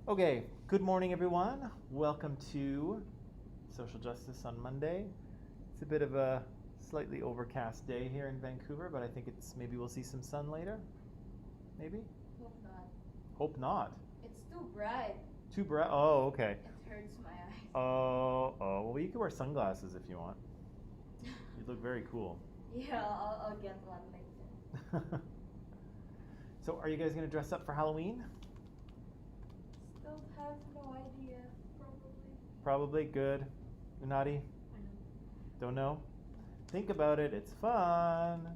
Okay, good morning, everyone. Welcome to Social Justice on Monday. It's a bit of a slightly overcast day here in Vancouver, but I think maybe we'll see some sun later. Maybe? Hope not. Hope not. It's too bright. Too bright. Oh, okay. It hurts my eyes. Well, you can wear sunglasses if you want. You look very cool. Yeah, I'll get one later. So, are you guys going to dress up for Halloween? Still have no idea, probably. Probably. Good. Unadi? Don't know? Think about it. It's fun.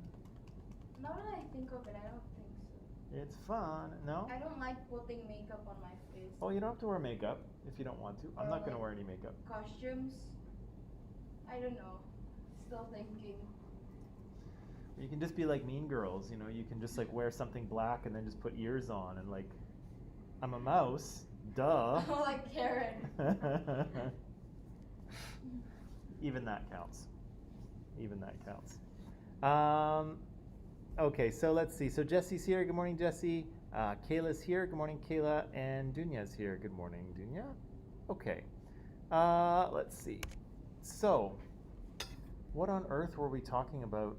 Now that I think of it, I don't think so. It's fun. No? I don't like putting makeup on my face. Oh, you don't have to wear makeup if you don't want to. I'm Or not going to like wear any makeup. Costumes? I don't know. Still thinking. You can just be like Mean Girls, you can just like wear something black and then just put ears on and like, I'm a mouse, duh. Like Karen. Even that counts. Even that counts. Okay, so let's see. So Jesse's here. Good morning, Jesse. Kayla's here. Good morning, Kayla. And Dunya's here. Good morning, Dunya. Okay. Let's see. So, what on earth were we talking about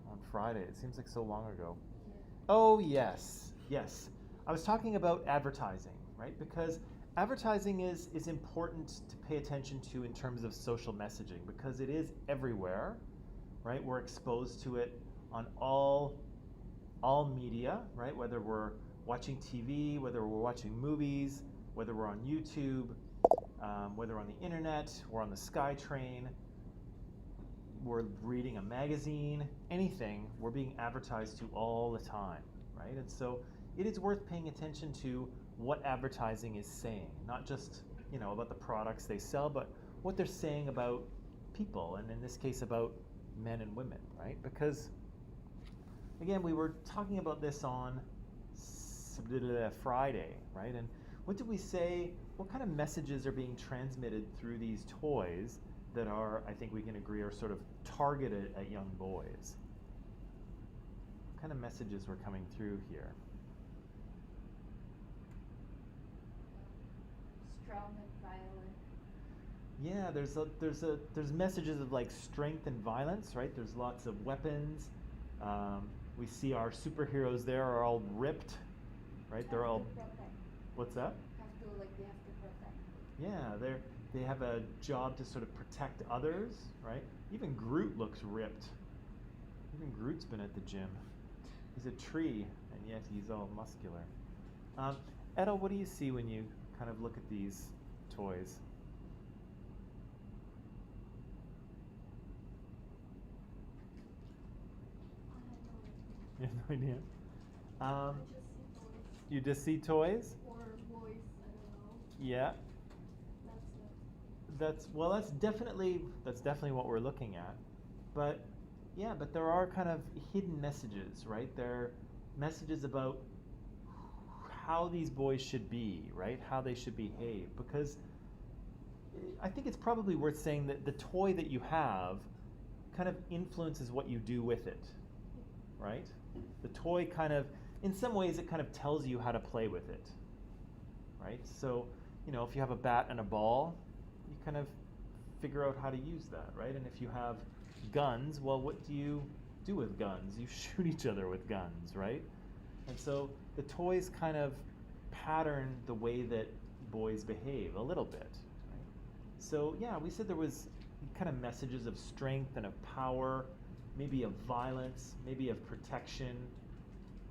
on Friday? It seems like so long ago. Yeah. Oh, yes. Yes. I was talking about advertising, right? Because advertising is important to pay attention to in terms of social messaging because it is everywhere, right? We're exposed to it on all media, right? Whether we're watching TV, whether we're watching movies, whether we're on YouTube, whether we're on the internet, we're on the SkyTrain, we're reading a magazine, anything, we're being advertised to all the time, right? And so it is worth paying attention to what advertising is saying, not just, about the products they sell, but what they're saying about people, and in this case about men and women, right? Because again, we were talking about this on Friday, right? And what did we say? What kind of messages are being transmitted through these toys that are, I think we can agree, are sort of targeted at young boys? What kind of messages were coming through here? Strong and violent. Yeah, there's messages of like strength and violence, right? There's lots of weapons. We see our superheroes there are all ripped, right? They're all. What's that? They have to protect. Yeah, they have a job to sort of protect others, right? Even Groot looks ripped. Even Groot's been at the gym. He's a tree, and yet he's all muscular. Edel, what do you see when you kind of look at these toys? You have no idea. I just see toys. You just see toys? Or boys, I don't know. Yeah. That's it. That's definitely what we're looking at. But yeah, but there are kind of hidden messages, right? There are messages about how these boys should be, right? How they should behave. Because I think it's probably worth saying that the toy that you have kind of influences what you do with it, right? The toy kind of, in some ways, it kind of tells you how to play with it, right? So, if you have a bat and a ball, you kind of figure out how to use that, right? And if you have guns, well, what do you do with guns? You shoot each other with guns, right? And so the toys kind of pattern the way that boys behave a little bit, right? So yeah, we said there was kind of messages of strength and of power, maybe of violence, maybe of protection.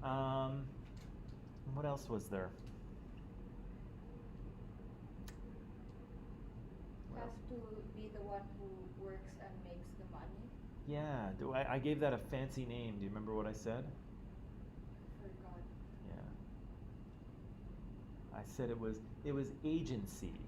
What else was there? Has to be the one who works and makes the money. Yeah, I gave that a fancy name. Do you remember what I said? Forgot. Yeah. I said it was agency,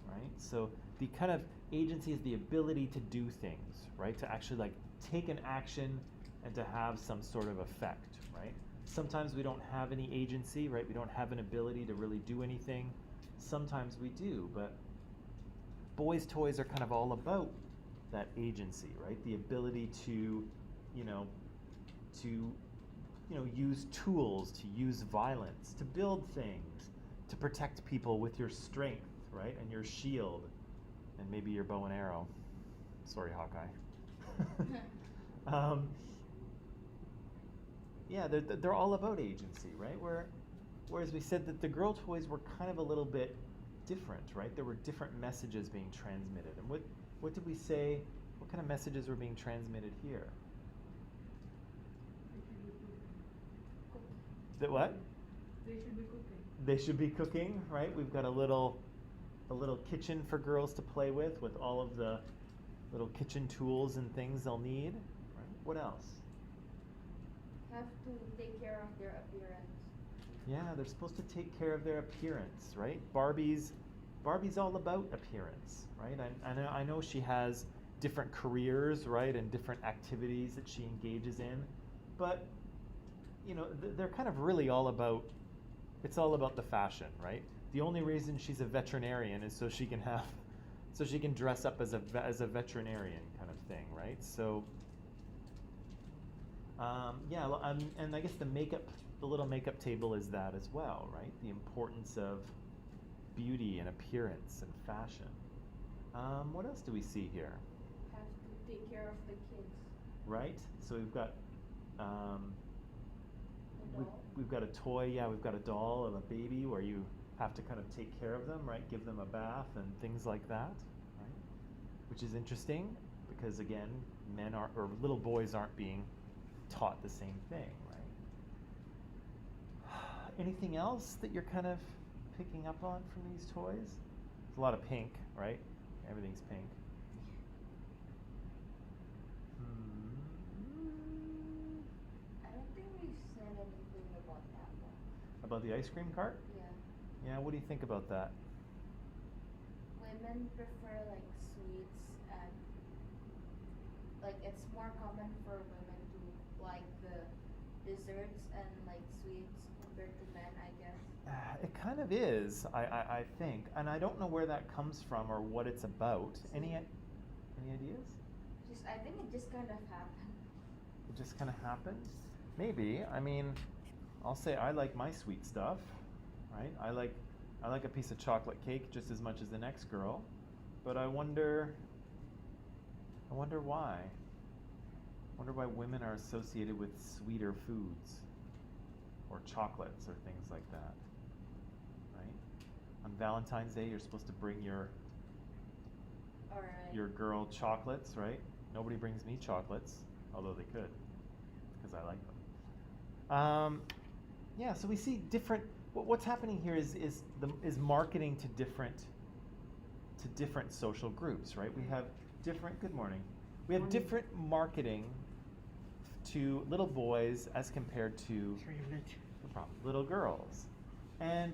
right? So the kind of agency is the ability to do things, right? To actually like take an action and to have some sort of effect, right? Sometimes we don't have any agency, right? We don't have an ability to really do anything. Sometimes we do, but boys' toys are kind of all about that agency, right? The ability to, use tools, to use violence, to build things, to protect people with your strength, right? And your shield, and maybe your bow and arrow. Sorry, Hawkeye. Yeah, they're all about agency, right? Whereas we said that the girl toys were kind of a little bit different, right? There were different messages being transmitted. And what did we say? What kind of messages were being transmitted here? That what? They should be cooking. They should be cooking, right? We've got a little kitchen for girls to play with all of the little kitchen tools and things they'll need. Right? What else? Have to take care of their appearance. Yeah, they're supposed to take care of their appearance, right? Barbie's all about appearance, right? I know she has different careers, right, and different activities that she engages in, but you know, they're kind of really all about. It's all about the fashion, right? The only reason she's a veterinarian is so she can dress up as a veterinarian kind of thing, right? So, yeah, and I guess the little makeup table is that as well, right? The importance of beauty and appearance and fashion. What else do we see here? Have to take care of the kids. Right? So we've got The doll. we've got a toy, yeah, we've got a doll and a baby where you have to kind of take care of them, right? Give them a bath and things like that, right? Which is interesting because again, little boys aren't being taught the same thing, right? Anything else that you're kind of picking up on from these toys? There's a lot of pink, right? Everything's pink. I don't think we said anything about that one. About the ice cream cart? Yeah. Yeah, what do you think about that? Women prefer like sweets and like it's more common for women to like the desserts and like sweets compared to men, I guess. It kind of is, I think, and I don't know where that comes from or what it's about. Any ideas? I think it just kind of happened. It just kind of happened? Maybe. I mean, I'll say I like my sweet stuff, right? I like a piece of chocolate cake just as much as the next girl, but I wonder why. I wonder why women are associated with sweeter foods or chocolates or things like that, right? On Valentine's Day, you're supposed to bring your Alright. girl chocolates, right? Nobody brings me chocolates, although they could, because I like them. Yeah, so we see different. What's happening here is marketing to different social groups, right? We have different. Good morning. We have different marketing to little boys as compared to no problem, little girls, and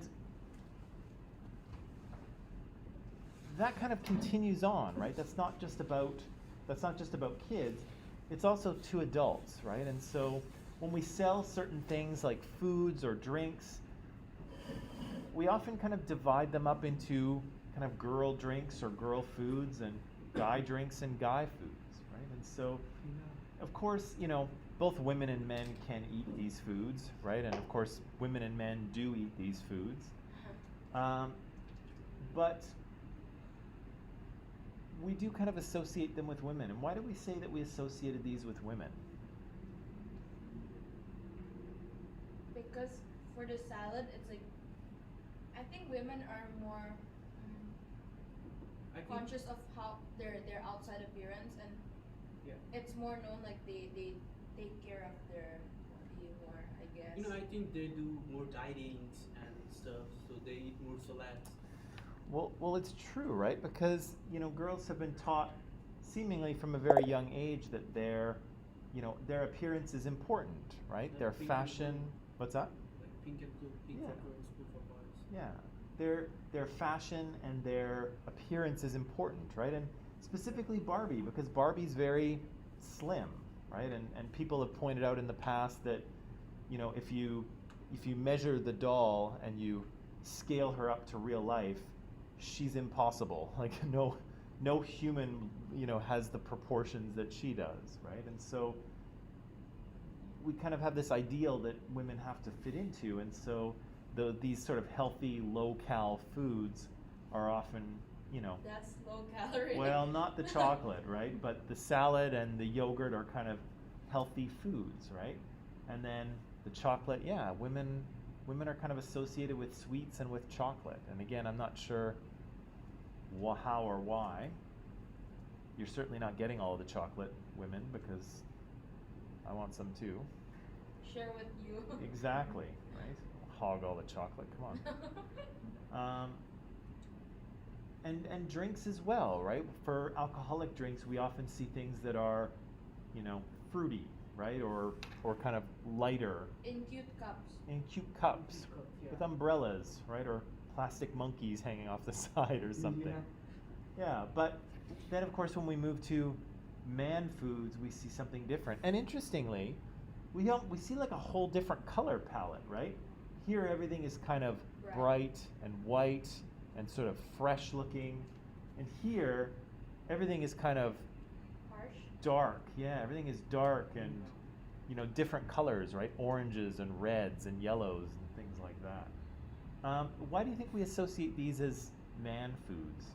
that kind of continues on, right? That's not just about kids. It's also to adults, right? And so when we sell certain things like foods or drinks, we often kind of divide them up into kind of girl drinks or girl foods and guy drinks and guy foods, right? And so, of course, you know, both women and men can eat these foods, right? And of course, women and men do eat these foods. But we do kind of associate them with women. And why do we say that we associated these with women? Because for the salad, it's like I think women are more conscious of how their outside appearance, and it's more known like they take care of their body more, I guess. You know, I think they do more dietings and stuff, so they eat more salads. Well, it's true, right? Because, you know, girls have been taught seemingly from a very young age that their appearance is important, right? Like Their pink and fashion. blue. What's that? Like pink and blue, pink Yeah. for girls, blue for boys. Yeah. Their fashion and their appearance is important, right? And specifically Barbie, because Barbie's very slim, right? And people have pointed out in the past that, you know, if you measure the doll and you scale her up to real life, she's impossible. Like no human, you know, has the proportions that she does, right? And so we kind of have this ideal that women have to fit into, and so these sort of healthy, low-cal foods are often, you know, That's low calorie. well, not the chocolate, right? But the salad and the yogurt are kind of healthy foods, right? And then the chocolate, yeah, women are kind of associated with sweets and with chocolate. And again, I'm not sure how or why. You're certainly not getting all of the chocolate, women, because I want some too. Share with you. Exactly, right? Hog all the chocolate, come on. And drinks as well, right? For alcoholic drinks, we often see things that are, you know, fruity, right? Or kind of lighter. In cute cups. In cute cups, Yeah. with umbrellas, right? Or plastic monkeys hanging off the side or something. Yeah, but then of course when we move to man foods, we see something different. And interestingly, we see like a whole different color palette, right? Here everything is kind of Right. bright and white and sort of fresh looking. And here everything is kind of Harsh. dark. Yeah, everything is dark and, you know, different colors, right? Oranges and reds and yellows and things like that. Why do you think we associate these as man foods?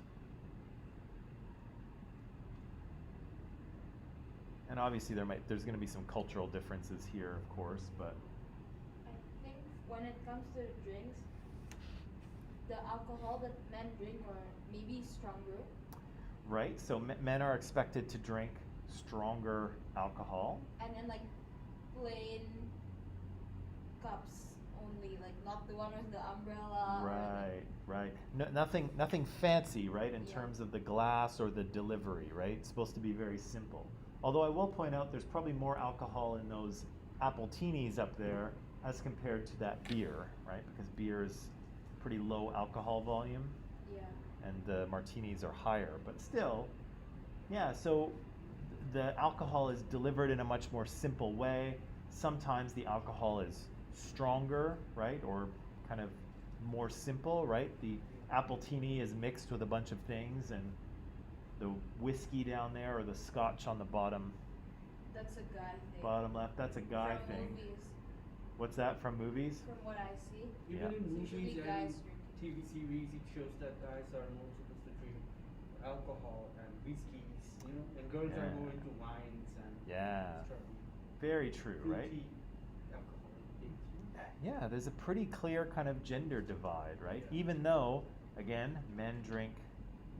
And obviously there's going to be some cultural differences here, of course, but I think when it comes to the drinks, the alcohol that men drink are maybe stronger. right. So men are expected to drink stronger alcohol. And then like plain cups only, like not the one with the umbrella. or, Right, like, right. No, nothing fancy, right, in Yeah. terms of the glass or the delivery, right? It's supposed to be very simple. Although I will point out there's probably more alcohol in those appletinis up there as compared to that beer, right? Because beer is pretty low alcohol volume Yeah. and the martinis are higher. But still, yeah, so the alcohol is delivered in a much more simple way. Sometimes the alcohol is stronger, right? Or kind of more simple, right? The appletini is mixed with a bunch of things, and the whiskey down there or the scotch on the bottom That's a guy thing. left, that's a guy From thing. Movies, What's that, from movies? from what I see. Yeah. Even in Usually movies guys and drink. TV series, it shows that guys are more supposed to drink alcohol and whiskeys, you know, and girls are Yeah. more into wines and Yeah. strawberry, Very true, right? fruity alcoholic things. You know? Yeah, there's a pretty clear kind of gender divide, right? Yeah. Even though, again, men drink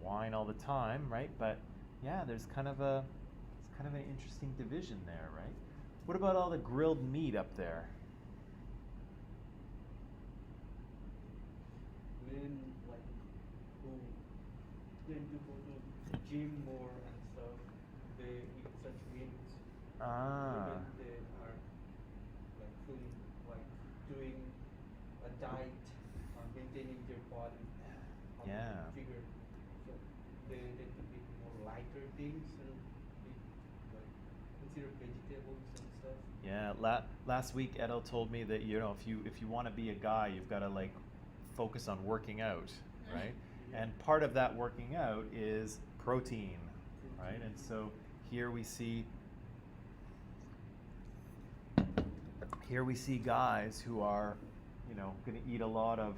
wine all the time, right? But yeah, it's kind of an interesting division there, right? What about all the grilled meat up there? Men like who tend to go to the gym more and stuff, they eat such meats. Ah, Women, they are like fully like doing a diet or maintaining their body Yeah. figure. So they tend to eat more lighter things and eat like consider vegetables and stuff. yeah. Last week, Edo told me that, you know, if you want to be a guy, you've got to like focus on working out, right? Yeah. And part of that working out is protein, right? And so here we see guys who are, you know, going to eat a lot of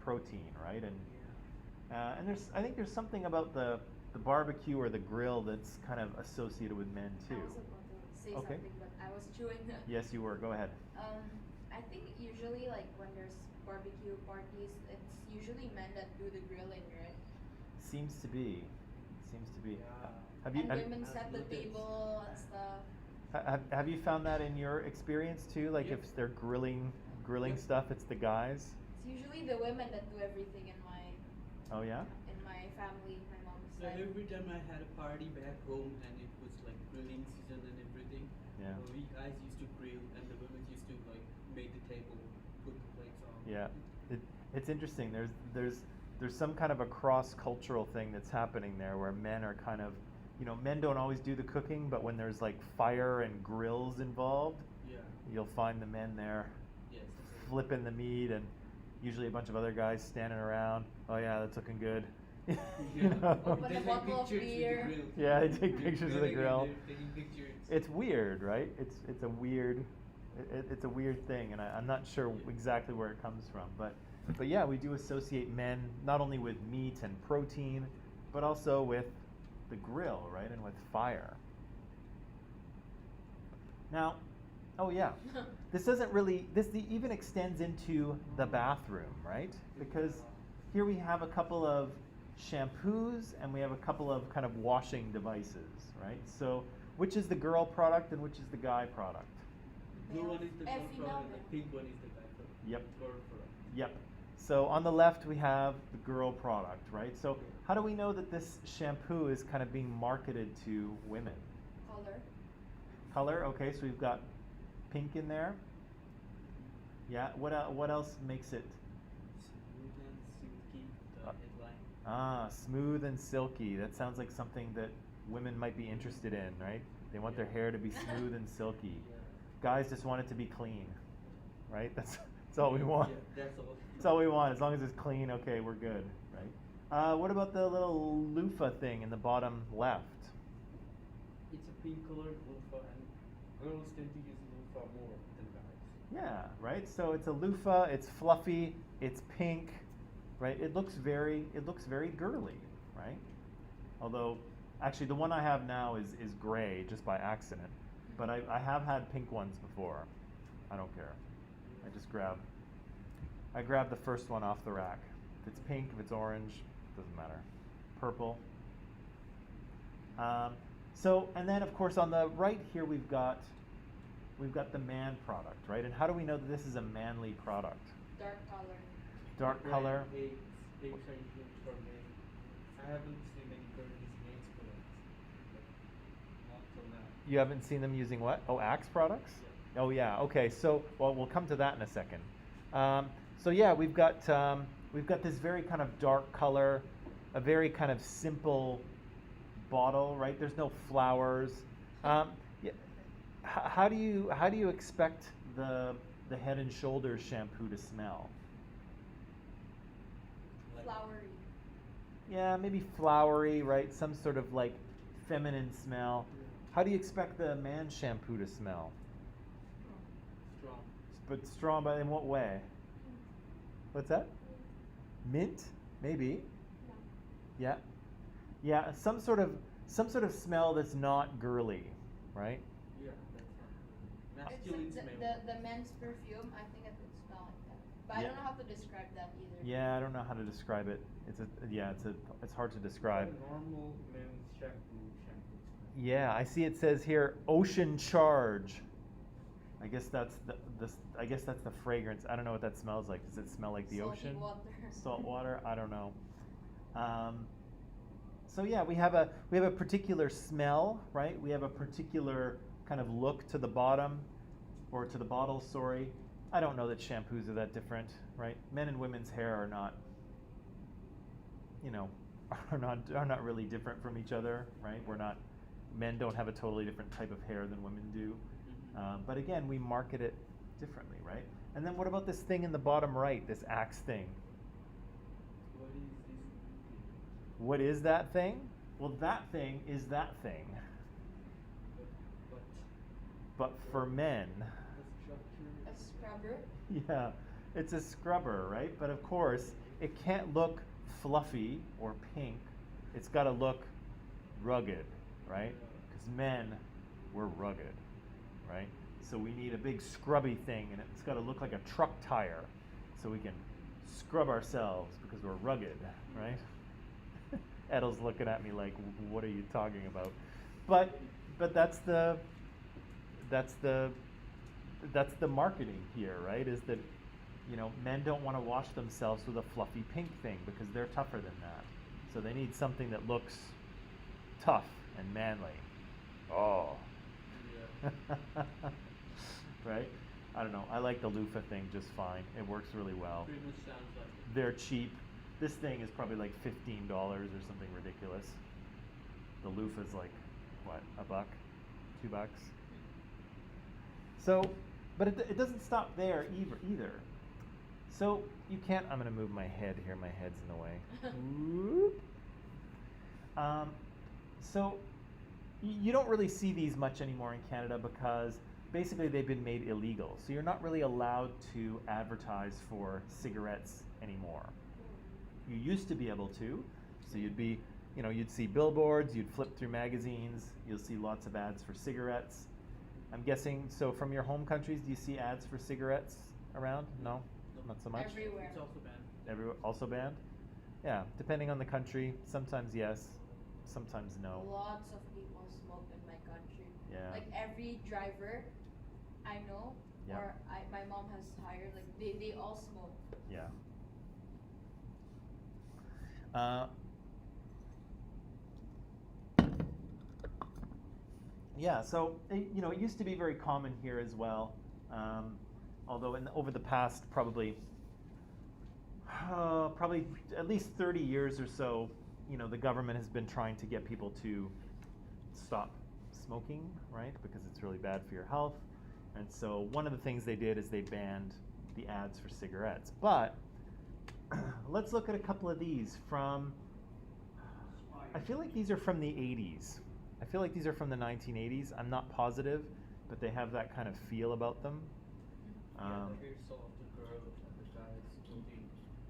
protein, right? And I think there's something about the barbecue or the grill that's kind of associated with men I too. was about to say Okay. something, but I was chewing. Yes, you were. Go ahead. I think usually like when there's barbecue parties, it's usually men that do the grilling, right? Seems to be. Yeah. Have you And have, women I've set the noticed. table and stuff. have you found that in your experience too? Like Yep. if they're grilling Yep. stuff, it's the guys. It's usually the women that do everything in my Oh yeah. family, my mom's So side. every time I had a party back home and it was like grilling season and everything, Yeah. we guys used to grill and the women used to like make the table, put the plates on. Yeah, it's interesting. There's some kind of a cross-cultural thing that's happening there where men are kind of, you know, men don't always do the cooking, but when there's like fire and grills involved, Yeah. you'll find the men there Yes. flipping the meat and usually a bunch of other guys standing around. Oh yeah, that's looking good. You Yeah. know? Open They a take bottle of pictures with the beer. grill. Yeah, they take pictures of the Grilling and grill. they're taking pictures. It's weird, right? It's a weird It's a weird thing, and I'm not sure exactly where it comes from. But yeah, we do associate men not only with meat and protein, but also with the grill, right, and with fire. Now, oh yeah, this even extends into the bathroom, right? Because here we have a couple of shampoos and we have a couple of kind of washing devices, right? So which is the girl product and which is the guy product? Blue one is the girl female product, male. the pink one is the guy product. Yep. Girl product. Yep. So on the left we have the girl product, right? So how do we know that this shampoo is kind of being marketed to women? Color. Color, okay, so we've got pink in there. Yeah, what else makes it? Smooth and silky, the headline. Ah, smooth and silky. That sounds like something that women might be interested in, right? They want their hair to be smooth and silky. Yeah. Guys just want it to be clean, right? That's all we want. Yeah, that's all. That's all we want. As long as it's clean, okay, we're good, right? What about the little loofah thing in the bottom left? It's a pink colored loofah, and girls tend to use loofah more than guys. Yeah, right. So it's a loofah. It's fluffy. It's pink, right? It looks very girly, right? Although, actually, the one I have now is gray just by accident, but I have had pink ones before. I don't care. I grab the first one off the rack. If it's pink, if it's orange, doesn't matter. Purple. So, and then of course on the right here we've got the man product, right? And how do we know that this is a manly product? Dark color. Dark color. Eggs are used for men. I haven't seen any girls using eggs products. But not till now. You haven't seen them using what? Oh, Axe products? Yeah. Oh yeah. Okay. So, well, we'll come to that in a second. So yeah, we've got this very kind of dark color, a very kind of simple bottle, right? There's no flowers. Yeah, how do you expect the Head and Shoulders shampoo to smell? Flowery. Yeah, maybe flowery, right? Some sort of like feminine smell. How do you expect the man shampoo to smell? Strong. But strong, but in what way? What's that? Mint? Maybe. Yeah. Yeah, some sort of smell that's not girly, right? Yeah, that's It's masculine like smell. the men's perfume. I think it would smell like that, but I Yeah. don't know how to describe that either. Yeah, I don't know how to describe it. It's hard to describe. A normal men's shampoo smell. Yeah, I see it says here Ocean Charge. I guess that's the fragrance. I don't know what that smells like. Does it smell like the Salty ocean? water. Salt water? I don't know. So yeah, we have a particular smell, right? We have a particular kind of look to the bottom, or to the bottle. Sorry, I don't know that shampoos are that different, right? Men and women's hair are not, are not really different from each other, right? Men don't have a totally different type of hair than women do. But again, we market it differently, right? And then what about this thing in the bottom right, this Axe thing? What is this? What is that thing? Well, that thing is that thing. But But for men, the structure. A scrubber. yeah, it's a scrubber, right? But of course, it can't look fluffy or pink. It's got to look rugged, right? Because men, we're rugged, right? So we need a big scrubby thing, and it's got to look like a truck tire, so we can scrub ourselves because we're rugged, right? Edel's looking at me like, "What are you talking about?" But that's the marketing here, right? Is that men don't want to wash themselves with a fluffy pink thing because they're tougher than that. So they need something that looks tough and manly. Oh. Yeah. Right? I don't know. I like the loofah thing just fine. It works really well. Pretty much sounds like it. They're cheap. This thing is probably like $15 or something ridiculous. The loofah's like, what, $1? $2? So, but it doesn't stop there either. So you can't, I'm going to move my head here. My head's in the way. Whoop. So you don't really see these much anymore in Canada because basically they've been made illegal. So you're not really allowed to advertise for cigarettes anymore. You used to be able to. So you'd see billboards, you'd flip through magazines, you'll see lots of ads for cigarettes. I'm guessing, so from your home countries, do you see ads for cigarettes around? No? Not so much? Everywhere. It's also banned. Everywhere, also banned? Yeah, depending on the country, sometimes yes, sometimes no. Lots of people smoke in my country. Yeah. Like every driver I know, Yeah. or my mom has hired, like they all smoke. Yeah. Yeah, so it used to be very common here as well, although over the past probably at least 30 years or so, the government has been trying to get people to stop smoking, right? Because it's really bad for your health. And so one of the things they did is they banned the ads for cigarettes. But let's look at a couple of these from, I feel like these are from the 80s. I feel like these are from the 1980s. I'm not positive, but they have that kind of feel about them. The hairstyle of the girl and the guy smoking.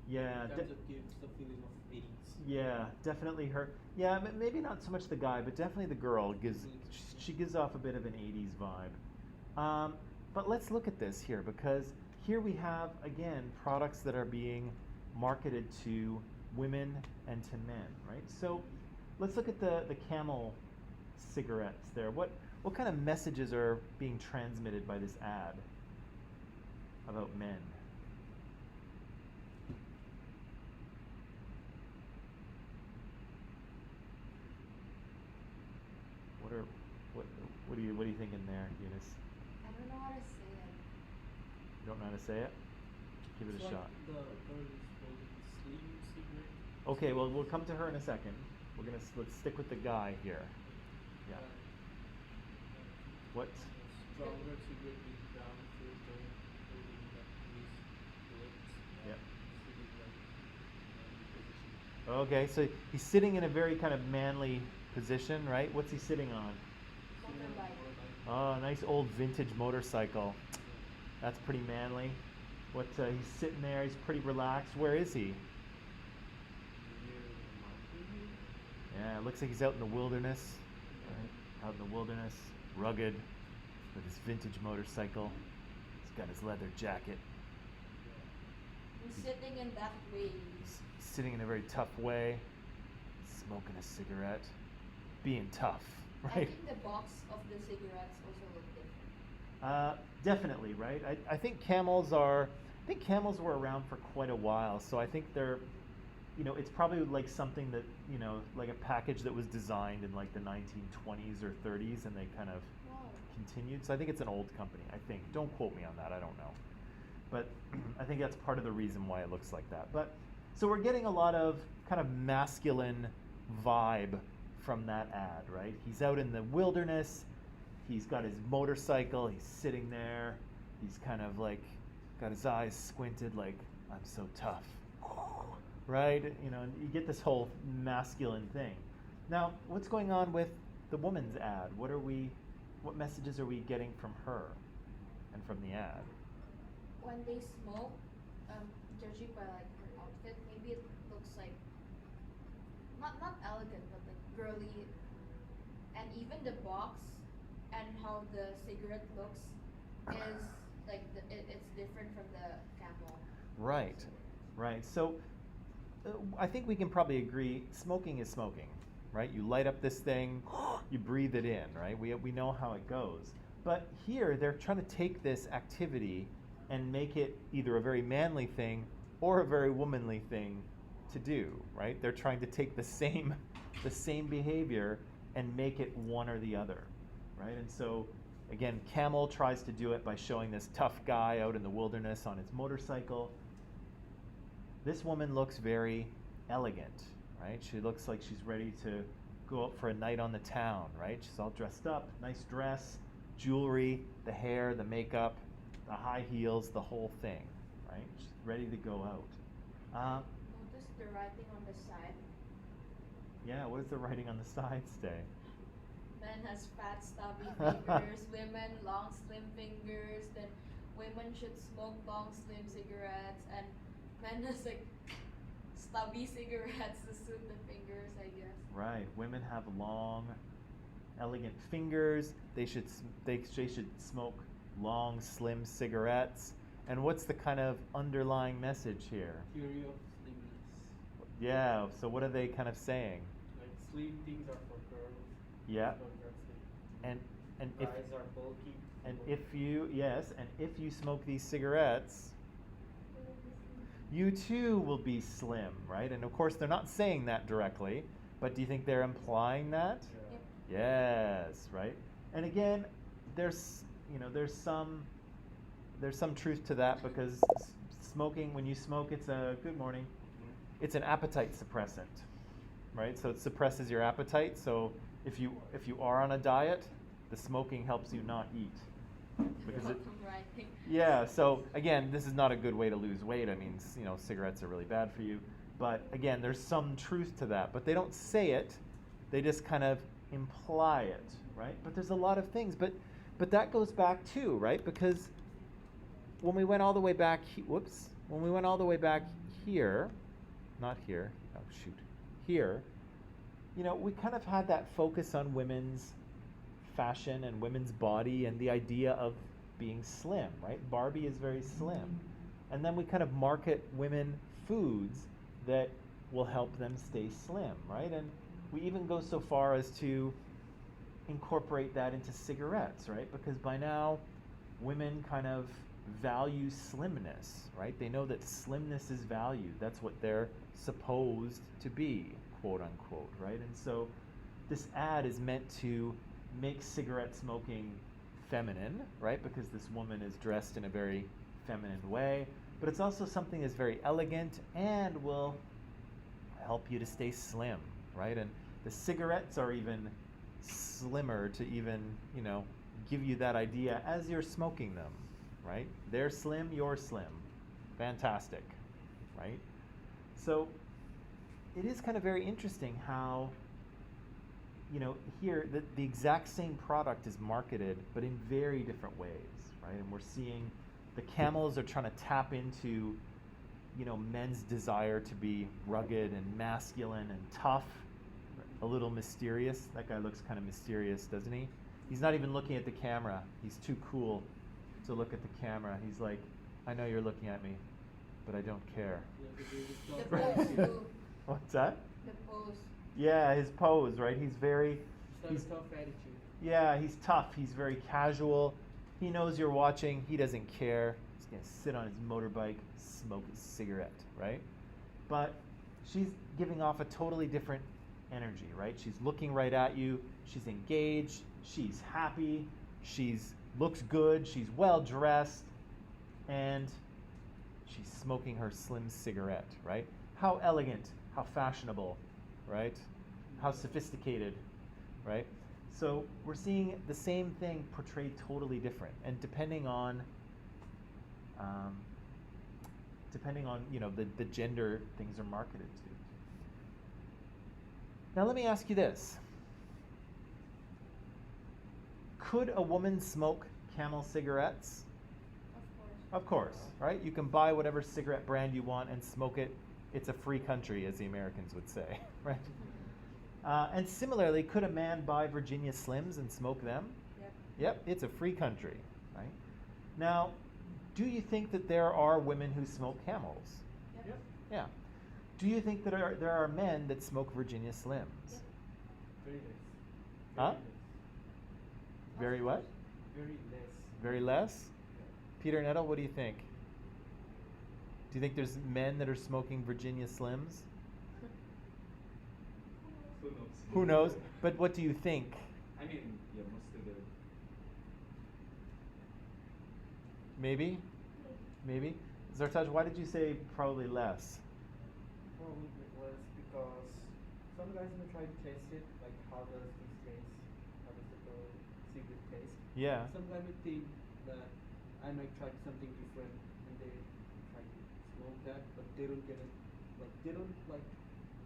Yeah. It kind of gives the feeling of 80s. Yeah, definitely her. Yeah, maybe not so much the guy, but definitely the girl she gives off a bit of an 80s vibe. But let's look at this here, because here we have, again, products that are being marketed to women and to men, right? So let's look at the Camel cigarettes there. What kind of messages are being transmitted by this ad about men? What are you thinking there, Eunice? I don't know how to say it. You don't know how to say it? Give it a It's like shot. The girl is holding slim cigarette. Okay, well we'll come to her in a second. Let's stick with the guy here. Yeah. What? Stronger cigarette with brown filter holding like his lips. Yeah. Sitting like position. Okay, so he's sitting in a very kind of manly position, right? What's he sitting on? Motorbike. Oh, a nice old vintage motorcycle. That's pretty manly. He's sitting there, he's pretty relaxed. Where is he? Yeah, it looks like he's out in the wilderness. Right? Out in the wilderness, rugged, with his vintage motorcycle. He's got his leather jacket. He's sitting in that way. He's sitting in a very tough way, smoking a cigarette, being tough, I right? think the box of the cigarettes also look different. Definitely, right? I think camels were around for quite a while, so I think they're, it's probably like something that, like a package that was designed in like the 1920s or 30s, and they kind of Wow. continued. So I think it's an old company, I think. Don't quote me on that, I don't know. But I think that's part of the reason why it looks like that. But so we're getting a lot of kind of masculine vibe from that ad, right? He's out in the wilderness, he's got his motorcycle, he's sitting there, he's kind of like got his eyes squinted like, I'm so tough, right? And you get this whole masculine thing. Now, what's going on with the woman's ad? What messages are we getting from her and from the ad? When they smoke, judging by like her outfit, maybe it looks like not elegant, but like girly, and even the box and how the cigarette looks is like it's different from the Camel. Right, right. So I think we can probably agree smoking is smoking, right? You light up this thing, you breathe it in, right? We know how it goes. But here they're trying to take this activity and make it either a very manly thing or a very womanly thing to do, right? They're trying to take the same behavior and make it one or the other, right? And so, again, Camel tries to do it by showing this tough guy out in the wilderness on his motorcycle. This woman looks very elegant, right? She looks like she's ready to go out for a night on the town, right? She's all dressed up, nice dress, jewelry, the hair, the makeup, the high heels, the whole thing, right? She's ready to go out. Notice the writing on the side. Yeah, what does the writing on the side say? Men has fat, stubby fingers. Women long, slim fingers. Then women should smoke long, slim cigarettes, and men has like stubby cigarettes to suit the fingers, I guess. Right. Women have long, elegant fingers. They should smoke long, slim cigarettes. And what's the kind of underlying message here? Theory of slimness. Yeah. So what are they kind of saying? Like slim things are for girls. Yeah. Girls are slim. And if Guys are bulky. and if you yes, and if you smoke these cigarettes, you too will be slim, right? And of course, they're not saying that directly, but do you think they're implying that? Yeah. Yes, right. And again, there's there's some truth to that because smoking, when you smoke, it's a good morning. It's an appetite suppressant, right? So it suppresses your appetite. So if you are on a diet, the smoking helps you not eat. Because it, Right. yeah, so again, this is not a good way to lose weight. I mean, cigarettes are really bad for you. But again, there's some truth to that. But they don't say it. They just kind of imply it, right? But there's a lot of things. But that goes back too, right? Because when we went all the way back, when we went all the way back here, not here, oh shoot, here, we kind of had that focus on women's fashion and women's body and the idea of being slim, right? Barbie is very slim. And then we kind of market women foods that will help them stay slim, right? And we even go so far as to incorporate that into cigarettes, right? Because by now, women kind of value slimness, right? They know that slimness is valued. That's what they're supposed to be, quote unquote, right? And so this ad is meant to make cigarette smoking feminine, right? Because this woman is dressed in a very feminine way. But it's also something that's very elegant and will help you to stay slim, right? And the cigarettes are even slimmer to even, give you that idea as you're smoking them, right? They're slim, you're slim. Fantastic, right? So it is kind of very interesting how, here the exact same product is marketed, but in very different ways, right? And we're seeing the camels are trying to tap into, men's desire to be rugged and masculine and tough, a little mysterious. That guy looks kind of mysterious, doesn't he? He's not even looking at the camera. He's too cool to look at the camera. He's like, I know you're looking at me, but I don't care. The pose too. What's that? The pose. Yeah, his pose, right? He's very, He's tough attitude. yeah, he's tough. He's very casual. He knows you're watching. He doesn't care. He's going to sit on his motorbike, smoke his cigarette, right? But she's giving off a totally different energy, right? She's looking right at you. She's engaged. She's happy. She's looks good. She's well dressed. And she's smoking her slim cigarette, right? How elegant, how fashionable, right? How sophisticated, right? So we're seeing the same thing portrayed totally different, and depending on the gender things are marketed to. Now let me ask you this: could a woman smoke Camel cigarettes? Of course. Of course, right? You can buy whatever cigarette brand you want and smoke it. It's a free country, as the Americans would say, right? And similarly, could a man buy Virginia Slims and smoke them? Yep. Yep, it's a free country, right? Now, do you think that there are women who smoke Camels? Yep. Yeah. Do you think that there are men that smoke Virginia Slims? Yep. Very less. Huh? Less. Very what? Very less. Very less? Yeah. Peter Nettle, what do you think? Do you think there's men that are smoking Virginia Slims? Who knows? Who knows? But what do you think? I mean, yeah, most of the. Maybe? Maybe? Zartaj, why did you say probably less? Probably less because some guys may try to test it, like how does this taste? How does the cigarette taste? Yeah. Some guys may think that I might try something different and they try to smoke that, but they don't get it. Like they don't like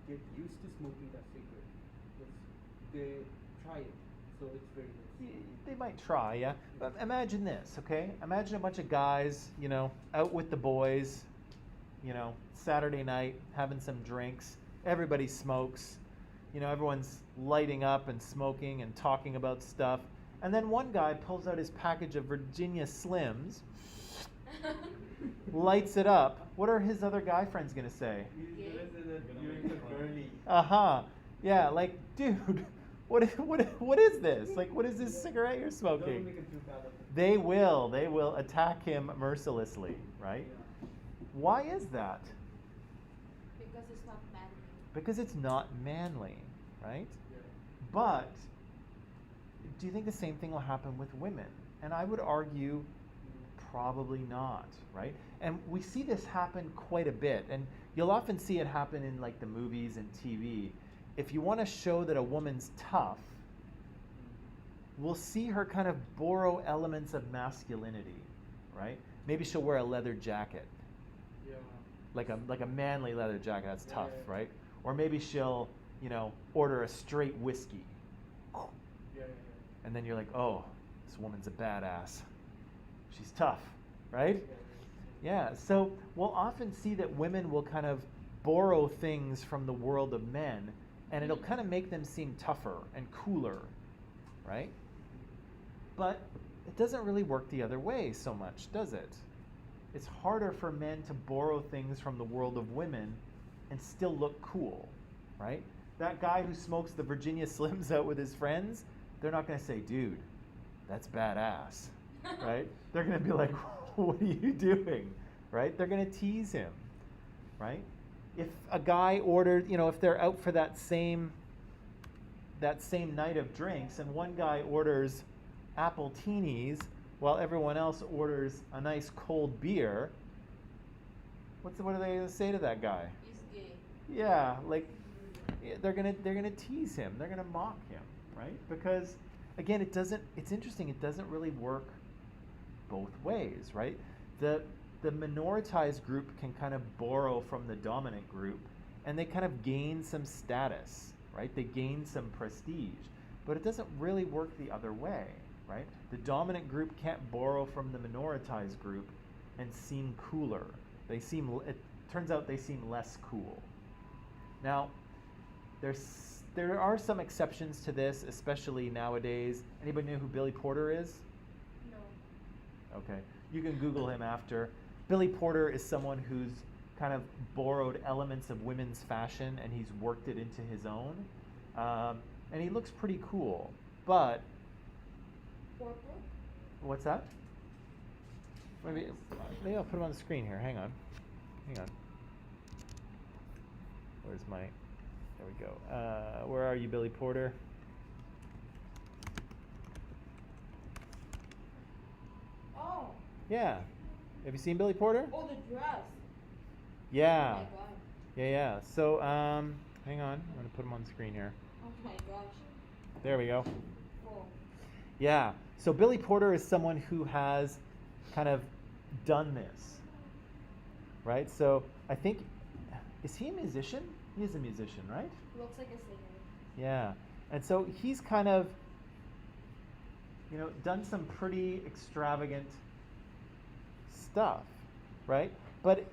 get used to smoking that cigarette. Just they try it. so it's very risky. They might try, yeah. But imagine this, okay? Imagine a bunch of guys, out with the boys, Saturday night, having some drinks. Everybody smokes. Everyone's lighting up and smoking and talking about stuff. And then one guy pulls out his package of Virginia Slims, lights it up. What are his other guy friends going to say? He's gonna say that you're so girly. Uh-huh. Yeah, like, dude, what is this? Like, what is this cigarette you're Don't smoking? make a joke out of it. They will attack him mercilessly, right? Yeah. Why is that? Because it's not manly. Because it's not manly, right? Yeah. But do you think the same thing will happen with women? And I would argue probably not, right? And we see this happen quite a bit, and you'll often see it happen in like the movies and TV. If you want to show that a woman's tough, we'll see her kind of borrow elements of masculinity, right? Maybe she'll wear a leather jacket, Yeah. like a manly leather jacket. That's Yeah, tough, yeah. right? Or maybe she'll, order a straight whiskey, Yeah, yeah, and then you're like, oh, this woman's a badass. She's tough, right? yeah. Yeah, so we'll often see that women will kind of borrow things from the world of men, and it'll kind of make them seem tougher and cooler, right? But it doesn't really work the other way so much, does it? It's harder for men to borrow things from the world of women and still look cool, right? That guy who smokes the Virginia Slims out with his friends, they're not going to say, dude, that's badass, right? They're going to be like, what are you doing, right? They're going to tease him, right? If a guy ordered, if they're out for that same night of drinks, and one guy orders apple teenies while everyone else orders a nice cold beer, what are they going to say to that guy? He's gay. Yeah, like they're gonna tease him. They're gonna mock him, right? Because again, it's interesting. It doesn't really work both ways, right? The minoritized group can kind of borrow from the dominant group, and they kind of gain some status, right? They gain some prestige, but it doesn't really work the other way, right? The dominant group can't borrow from the minoritized group and seem cooler. It turns out they seem less cool. Now, there are some exceptions to this, especially nowadays. Anybody know who Billy Porter is? No. Okay, you can Google him after. Billy Porter is someone who's kind of borrowed elements of women's fashion and he's worked it into his own. And he looks pretty cool. But, Porter? what's that? Maybe I'll put him on the screen here. Hang on. Where's my... There we go. Where are you, Billy Porter? Oh. Yeah. Have you seen Billy Porter? Oh, the dress. Yeah. Oh my god. Yeah. So, hang on. I'm going to put him on the screen here. Oh my gosh. There we go. Oh. Yeah. So Billy Porter is someone who has kind of done this, right? So I think, is he a musician? He is a musician, right? Looks like a singer. Yeah. And so he's kind of, done some pretty extravagant stuff, right? But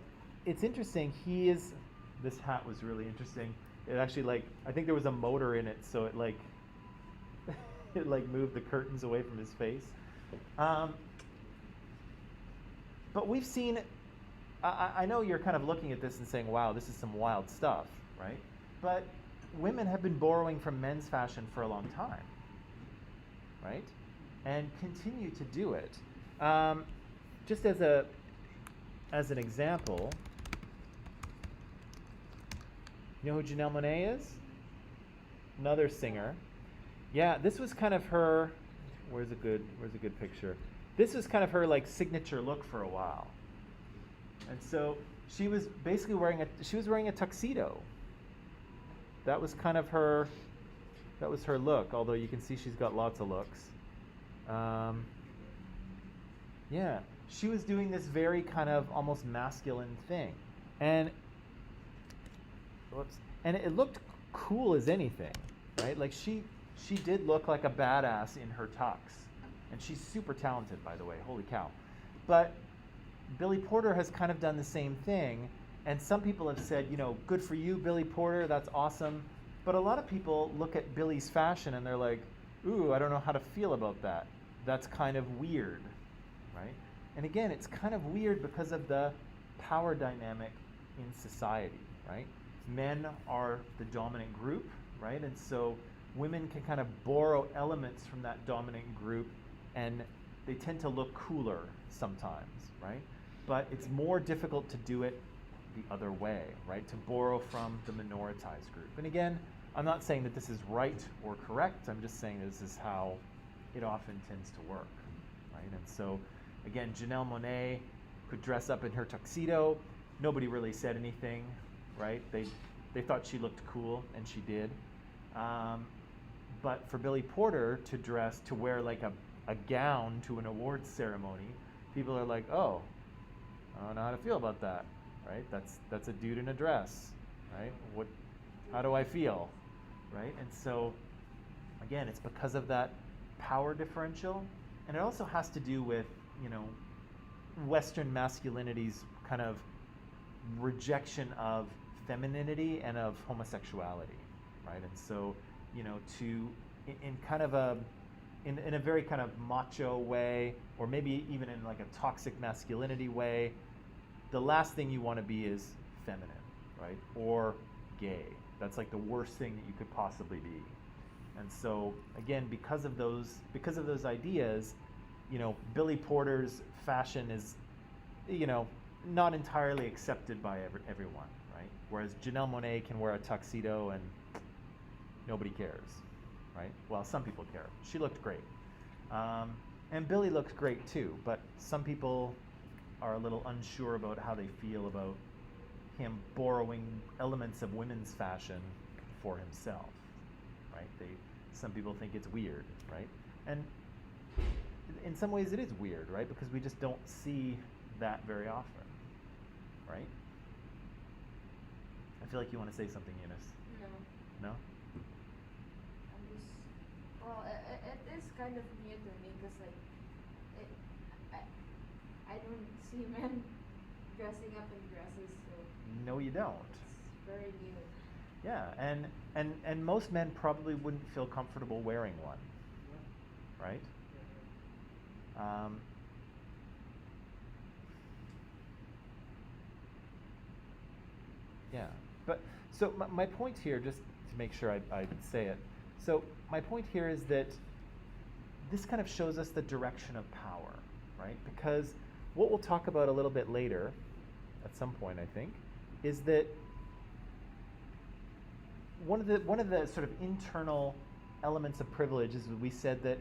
it's interesting. This hat was really interesting. It actually I think there was a motor in it, so it it moved the curtains away from his face. But we've seen, I know you're kind of looking at this and saying, wow, this is some wild stuff, right? But women have been borrowing from men's fashion for a long time, right? And continue to do it. Just as an example, you know who Janelle Monáe is? Another singer. Yeah, this was kind of her. Where's a good picture? This was kind of her signature look for a while. And so she was basically wearing a tuxedo. That was kind of her. That was her look. Although you can see she's got lots of looks. Yeah, she was doing this very kind of almost masculine thing, and it looked cool as anything, right? Like she she did look like a badass in her tux. And she's super talented, by the way, holy cow. But Billy Porter has kind of done the same thing, and some people have said, good for you, Billy Porter, that's awesome. But a lot of people look at Billy's fashion and they're like, ooh, I don't know how to feel about that. That's kind of weird, right? And again, it's kind of weird because of the power dynamic in society, right? Men are the dominant group, right? And so women can kind of borrow elements from that dominant group, and they tend to look cooler sometimes, right? But it's more difficult to do it the other way, right? To borrow from the minoritized group. And again, I'm not saying that this is right or correct. I'm just saying this is how it often tends to work, right? And so, again, Janelle Monáe could dress up in her tuxedo. Nobody really said anything, right? They thought she looked cool, and she did. But for Billy Porter to wear like a gown to an awards ceremony, people are like, oh, I don't know how to feel about that, right? That's a dude in a dress, right? How do I feel, right? And so, again, it's because of that power differential, and it also has to do with, Western masculinity's kind of rejection of femininity and of homosexuality, right? And so, in kind of in a very kind of macho way, or maybe even in like a toxic masculinity way, the last thing you want to be is feminine, right? Or gay. That's like the worst thing that you could possibly be. And so, again, because of those ideas, Billy Porter's fashion is, not entirely accepted by everyone, right? Whereas Janelle Monáe can wear a tuxedo and nobody cares, right? Well, some people care. She looked great. And Billy looked great too, but some people are a little unsure about how they feel about him borrowing elements of women's fashion for himself, right? Some people think it's weird, right? And in some ways it is weird, right? Because we just don't see that very often, right? I feel like you want to say something, Eunice. No. No? I'm just, well, it is kind of new to me because I don't see men dressing up in dresses, so No, you don't. it's very new. Yeah, and most men probably wouldn't feel comfortable wearing one, right? Yeah, but so my point here, just to make sure I say it, so my point here is that this kind of shows us the direction of power, right? Because what we'll talk about a little bit later, at some point I think, is that one of the sort of internal elements of privilege is we said that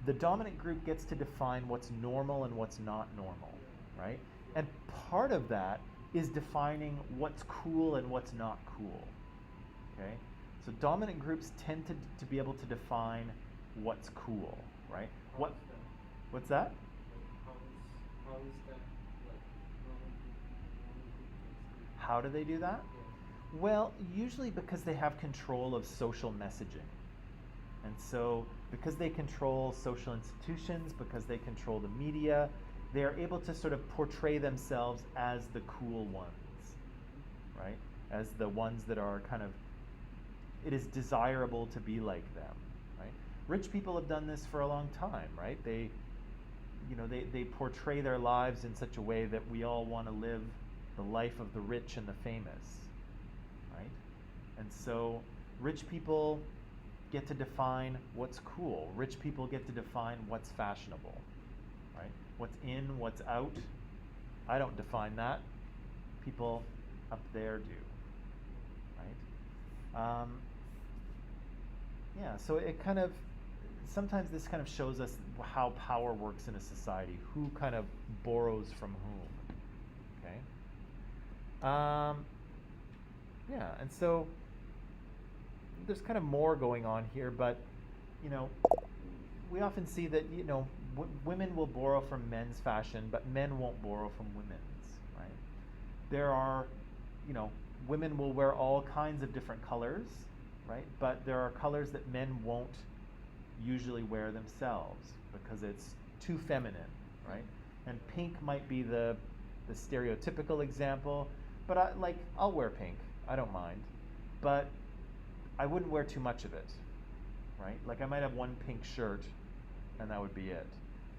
the dominant group gets to define what's normal and what's not normal, right? And part of that is defining what's cool and what's not cool, okay? So dominant groups tend to be able to define what's cool, right? What's that? How is that like normal How do they do that? Yeah. Well, usually because they have control of social messaging. And so because they control social institutions, because they control the media, they are able to sort of portray themselves as the cool ones, right? As the ones that are kind of, it is desirable to be like them, right? Rich people have done this for a long time, right? They portray their lives in such a way that we all want to live the life of the rich and the famous, right? And so rich people get to define what's cool. Rich people get to define what's fashionable, right? What's in, what's out. I don't define that. People up there do, right? Yeah, so it kind of, sometimes this kind of shows us how power works in a society, who kind of borrows from whom, okay? Yeah, and so there's kind of more going on here, but, we often see that, women will borrow from men's fashion, but men won't borrow from women's, right? There are, women will wear all kinds of different colors, right? But there are colors that men won't usually wear themselves because it's too feminine, right? And pink might be the stereotypical example, but I'll wear pink. I don't mind. But I wouldn't wear too much of it, right? Like I might have one pink shirt and that would be it.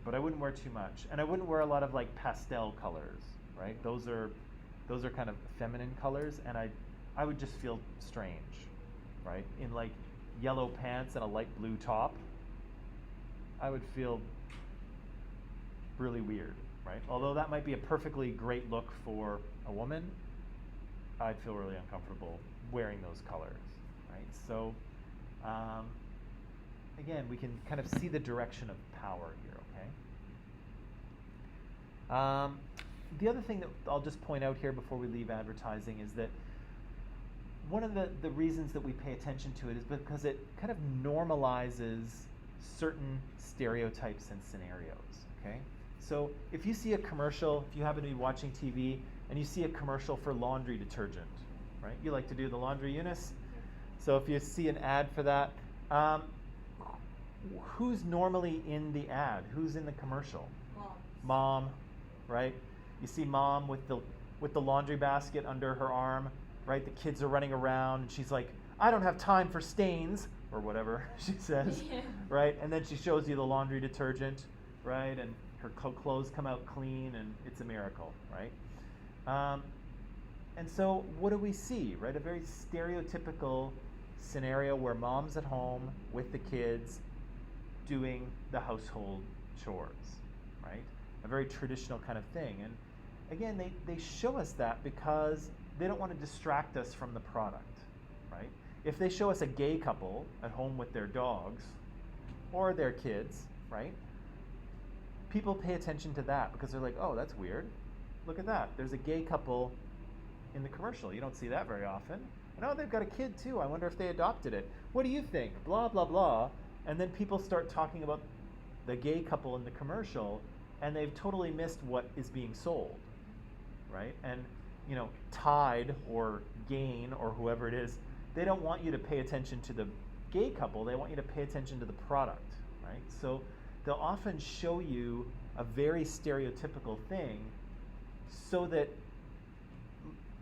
But I wouldn't wear too much. And I wouldn't wear a lot of like pastel colors, right? Those are kind of feminine colors, and I would just feel strange, right? In like yellow pants and a light blue top, I would feel really weird, right? Although that might be a perfectly great look for a woman, I'd feel really uncomfortable wearing those colors, right? So, again, we can kind of see the direction of power here, okay? The other thing that I'll just point out here before we leave advertising is that one of the reasons that we pay attention to it is because it kind of normalizes certain stereotypes and scenarios, okay? So if you see a commercial, if you happen to be watching TV and you see a commercial for laundry detergent, right? You like to do the laundry, Eunice? So if you see an ad for that, who's normally in the ad? Who's in the commercial? Mom, right? You see mom with the laundry basket under her arm, right? The kids are running around and she's like, I don't have time for stains, or whatever she says, Yeah. right? And then she shows you the laundry detergent, right? And her clothes come out clean and it's a miracle, right? And so what do we see, right? A very stereotypical scenario where mom's at home with the kids doing the household chores, right? A very traditional kind of thing. And again, they show us that because they don't want to distract us from the product, right? If they show us a gay couple at home with their dogs or their kids, right? People pay attention to that because they're like, oh, that's weird. Look at that. There's a gay couple in the commercial. You don't see that very often. And oh, they've got a kid too. I wonder if they adopted it. What do you think? Blah, blah, blah. And then people start talking about the gay couple in the commercial, and they've totally missed what is being sold, right? And, you know, Tide or Gain or whoever it is, they don't want you to pay attention to the gay couple. They want you to pay attention to the product, right? So they'll often show you a very stereotypical thing so that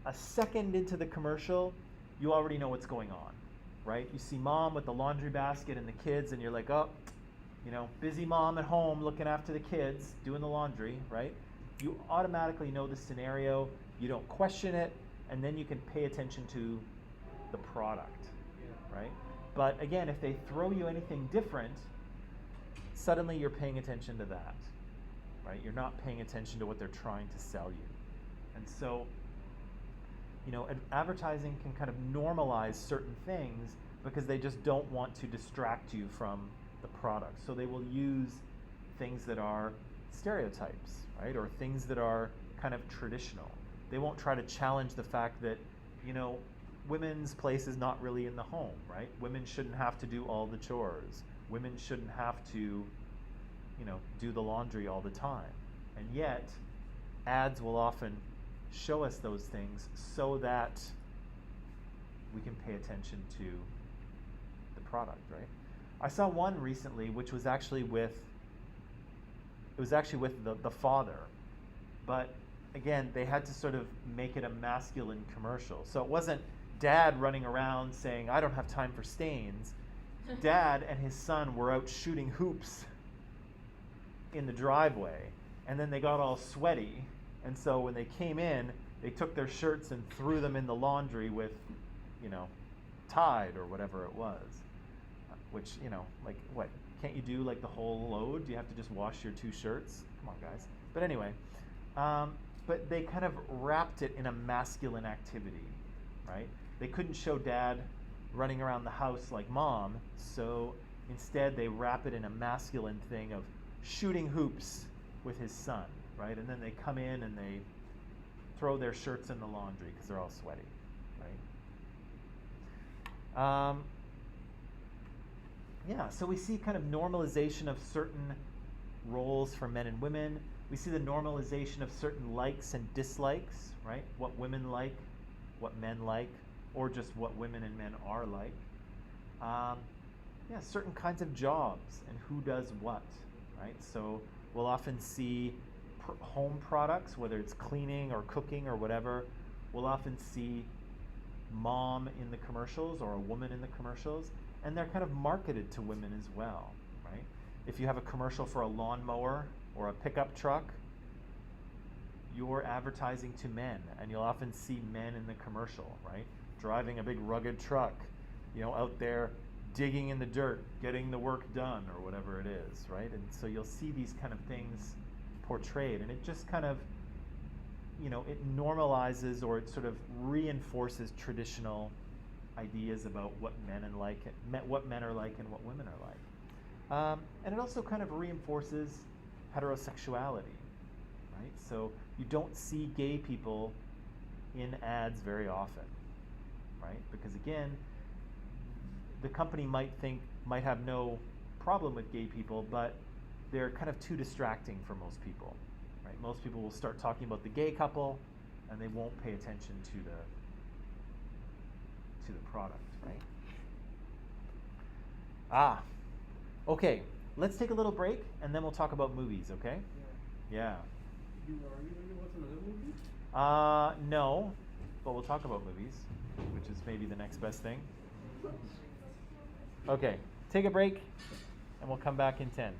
a second into the commercial, you already know what's going on, right? You see mom with the laundry basket and the kids, and you're like, oh, you know, busy mom at home looking after the kids, doing the laundry, right? You automatically know the scenario, you don't question it, and then you can pay attention to the product, right? But again, if they throw you anything different, suddenly you're paying attention to that, right? You're not paying attention to what they're trying to sell you. And so, you know, advertising can kind of normalize certain things because they just don't want to distract you from the product. So they will use things that are stereotypes, right? Or things that are kind of traditional. They won't try to challenge the fact that, you know, women's place is not really in the home, right? Women shouldn't have to do all the chores. Women shouldn't have to, you know, do the laundry all the time. And yet, ads will often show us those things so that we can pay attention to the product, right? I saw one recently which was actually with the father, but again, they had to sort of make it a masculine commercial. So it wasn't dad running around saying, I don't have time for stains. Dad and his son were out shooting hoops in the driveway, and then they got all sweaty, and so when they came in, they took their shirts and threw them in the laundry with, you know, Tide or whatever it was. Which, you know, like, what? Can't you do like the whole load? Do you have to just wash your two shirts? Come on, guys. But anyway, but they kind of wrapped it in a masculine activity, right? They couldn't show dad running around the house like mom, so instead they wrap it in a masculine thing of shooting hoops with his son, right? And then they come in and they throw their shirts in the laundry because they're all sweaty, right? Yeah, so we see kind of normalization of certain roles for men and women. We see the normalization of certain likes and dislikes, right? What women like, what men like, or just what women and men are like. yeah, certain kinds of jobs and who does what, right? So we'll often see home products, whether it's cleaning or cooking or whatever. We'll often see mom in the commercials or a woman in the commercials, and they're kind of marketed to women as well, right? If you have a commercial for a lawnmower or a pickup truck, you're advertising to men, and you'll often see men in the commercial, right? Driving a big rugged truck, out there digging in the dirt, getting the work done, or whatever it is, right? And so you'll see these kind of things portrayed, and it just kind of, it normalizes or it sort of reinforces traditional ideas about what men are like and what women are like. And it also kind of reinforces heterosexuality, right? So you don't see gay people in ads very often, right? Because again, the company might have no problem with gay people, but they're kind of too distracting for most people, right? Most people will start talking about the gay couple, and they won't pay attention to the product, right? Okay. Let's take a little break, and then we'll talk about movies, okay? Yeah. Are you going to watch another movie? No, but we'll talk about movies, which is maybe the next best thing. Okay, take a break, and we'll come back in 10.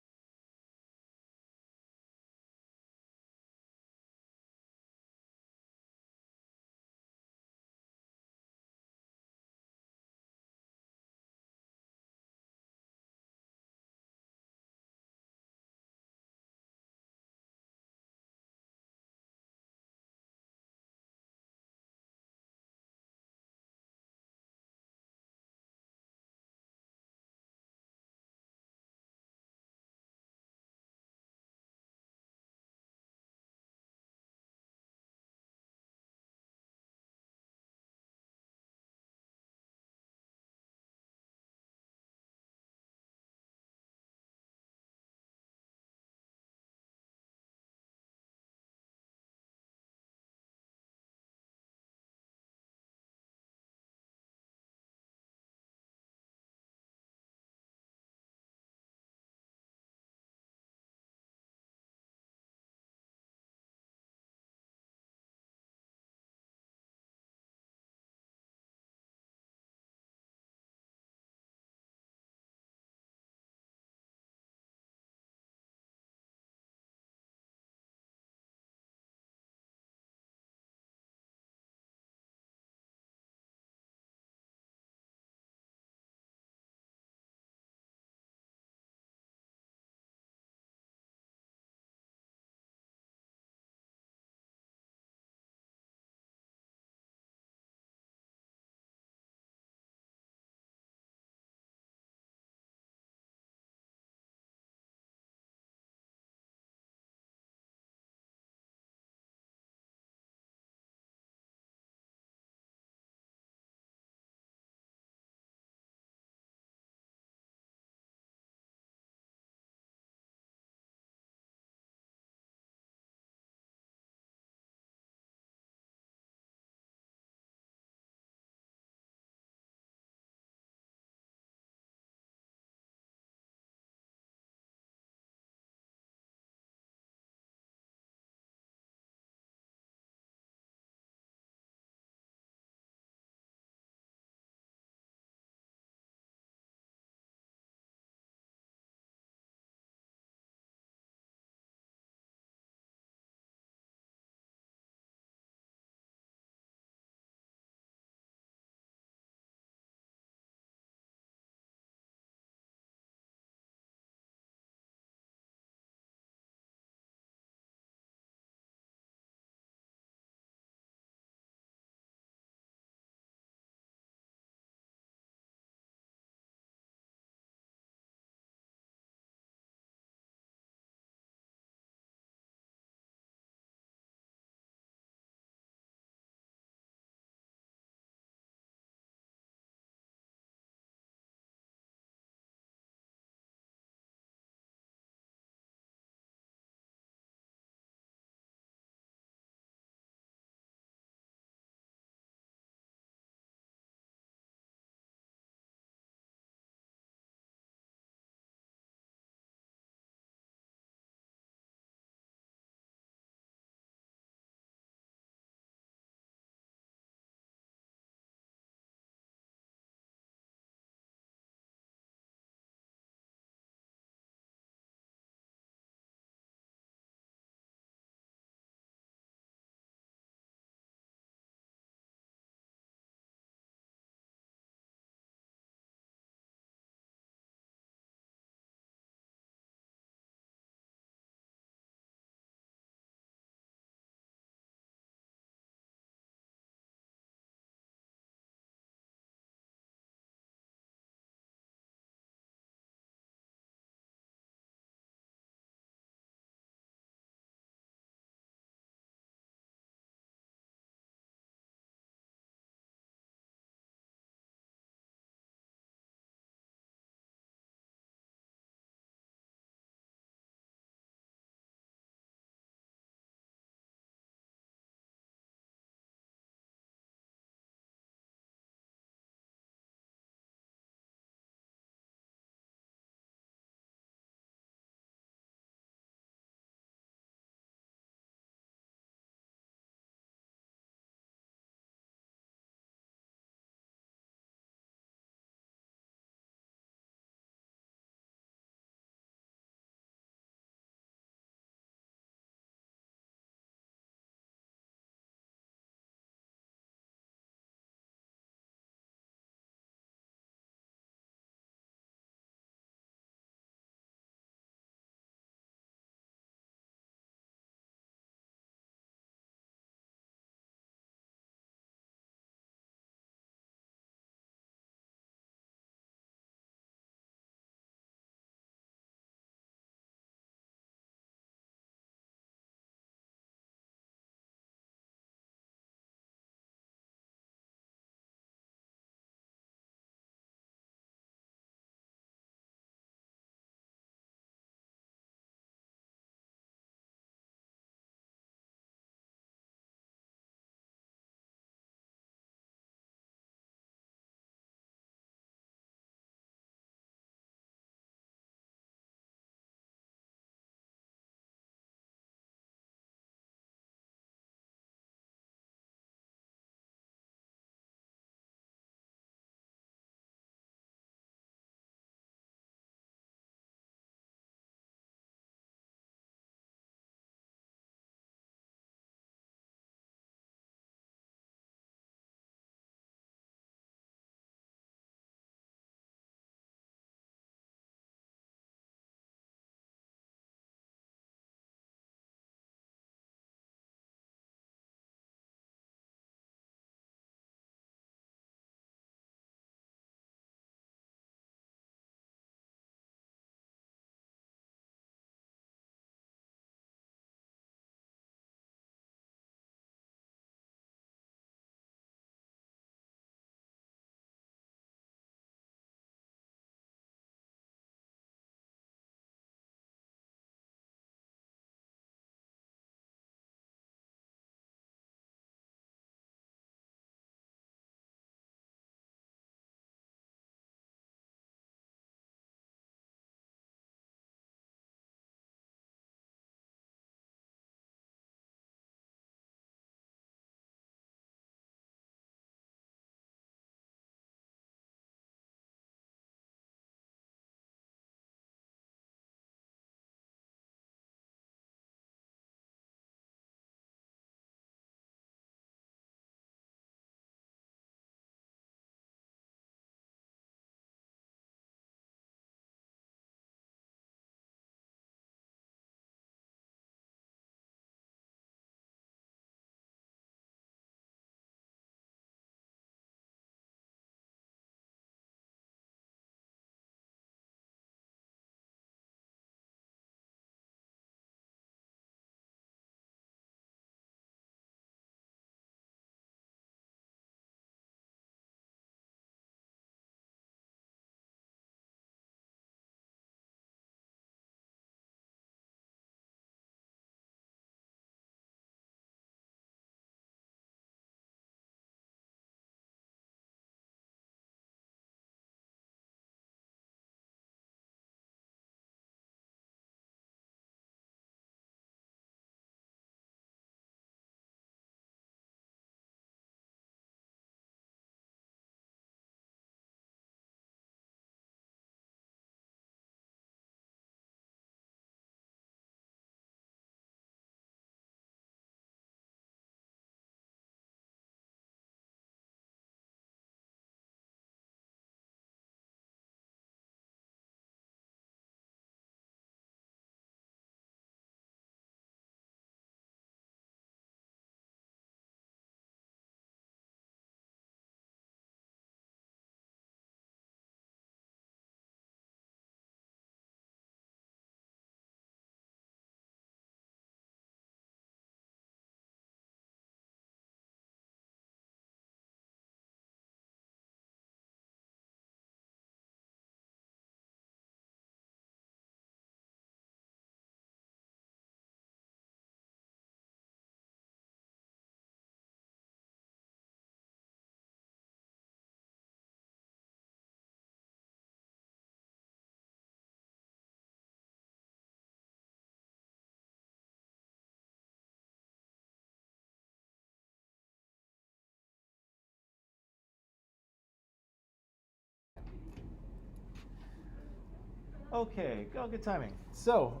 Okay, oh, good timing. So,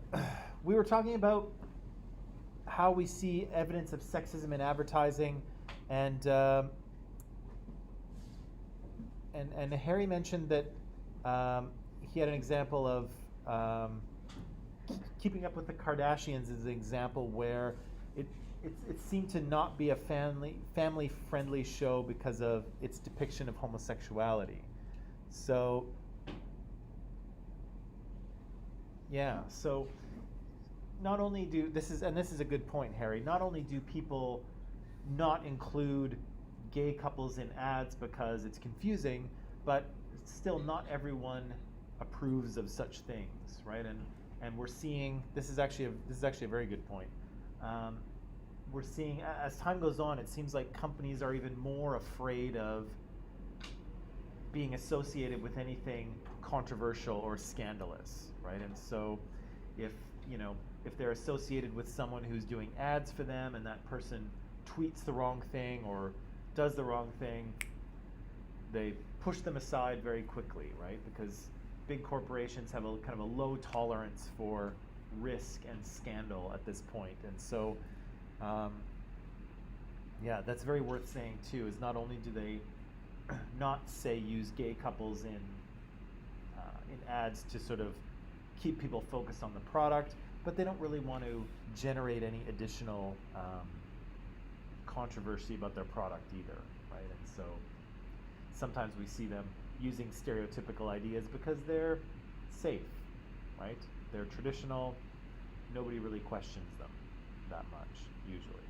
we were talking about how we see evidence of sexism in advertising, and and Harry mentioned that he had an example of Keeping Up with the Kardashians is an example where it seemed to not be a family friendly show because of its depiction of homosexuality. So yeah, so not only do this is a good point, Harry. Not only do people not include gay couples in ads because it's confusing, but still not everyone approves of such things, right? And we're seeing this is actually a very good point. We're seeing as time goes on, it seems like companies are even more afraid of being associated with anything controversial or scandalous, right? And so if if they're associated with someone who's doing ads for them and that person tweets the wrong thing or does the wrong thing, they push them aside very quickly, right? Because big corporations have a kind of a low tolerance for risk and scandal at this point. And so yeah, that's very worth saying too, is not only do they not say use gay couples in ads to sort of keep people focused on the product, but they don't really want to generate any additional controversy about their product either, right? And so sometimes we see them using stereotypical ideas because they're safe, right? They're traditional. Nobody really questions them that much, usually.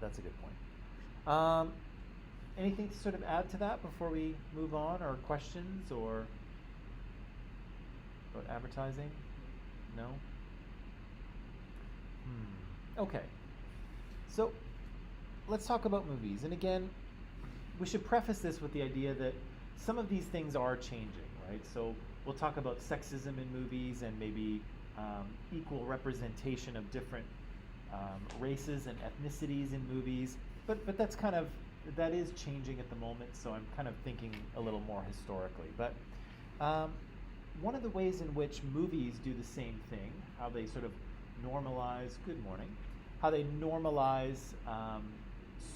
That's a good point. Anything to sort of add to that before we move on, or questions, or about advertising? No? Okay. So let's talk about movies. And again, we should preface this with the idea that some of these things are changing, right? So we'll talk about sexism in movies and maybe equal representation of different races and ethnicities in movies. But that is changing at the moment, so I'm kind of thinking a little more historically. But one of the ways in which movies do the same thing, how they sort of normalize, good morning, how they normalize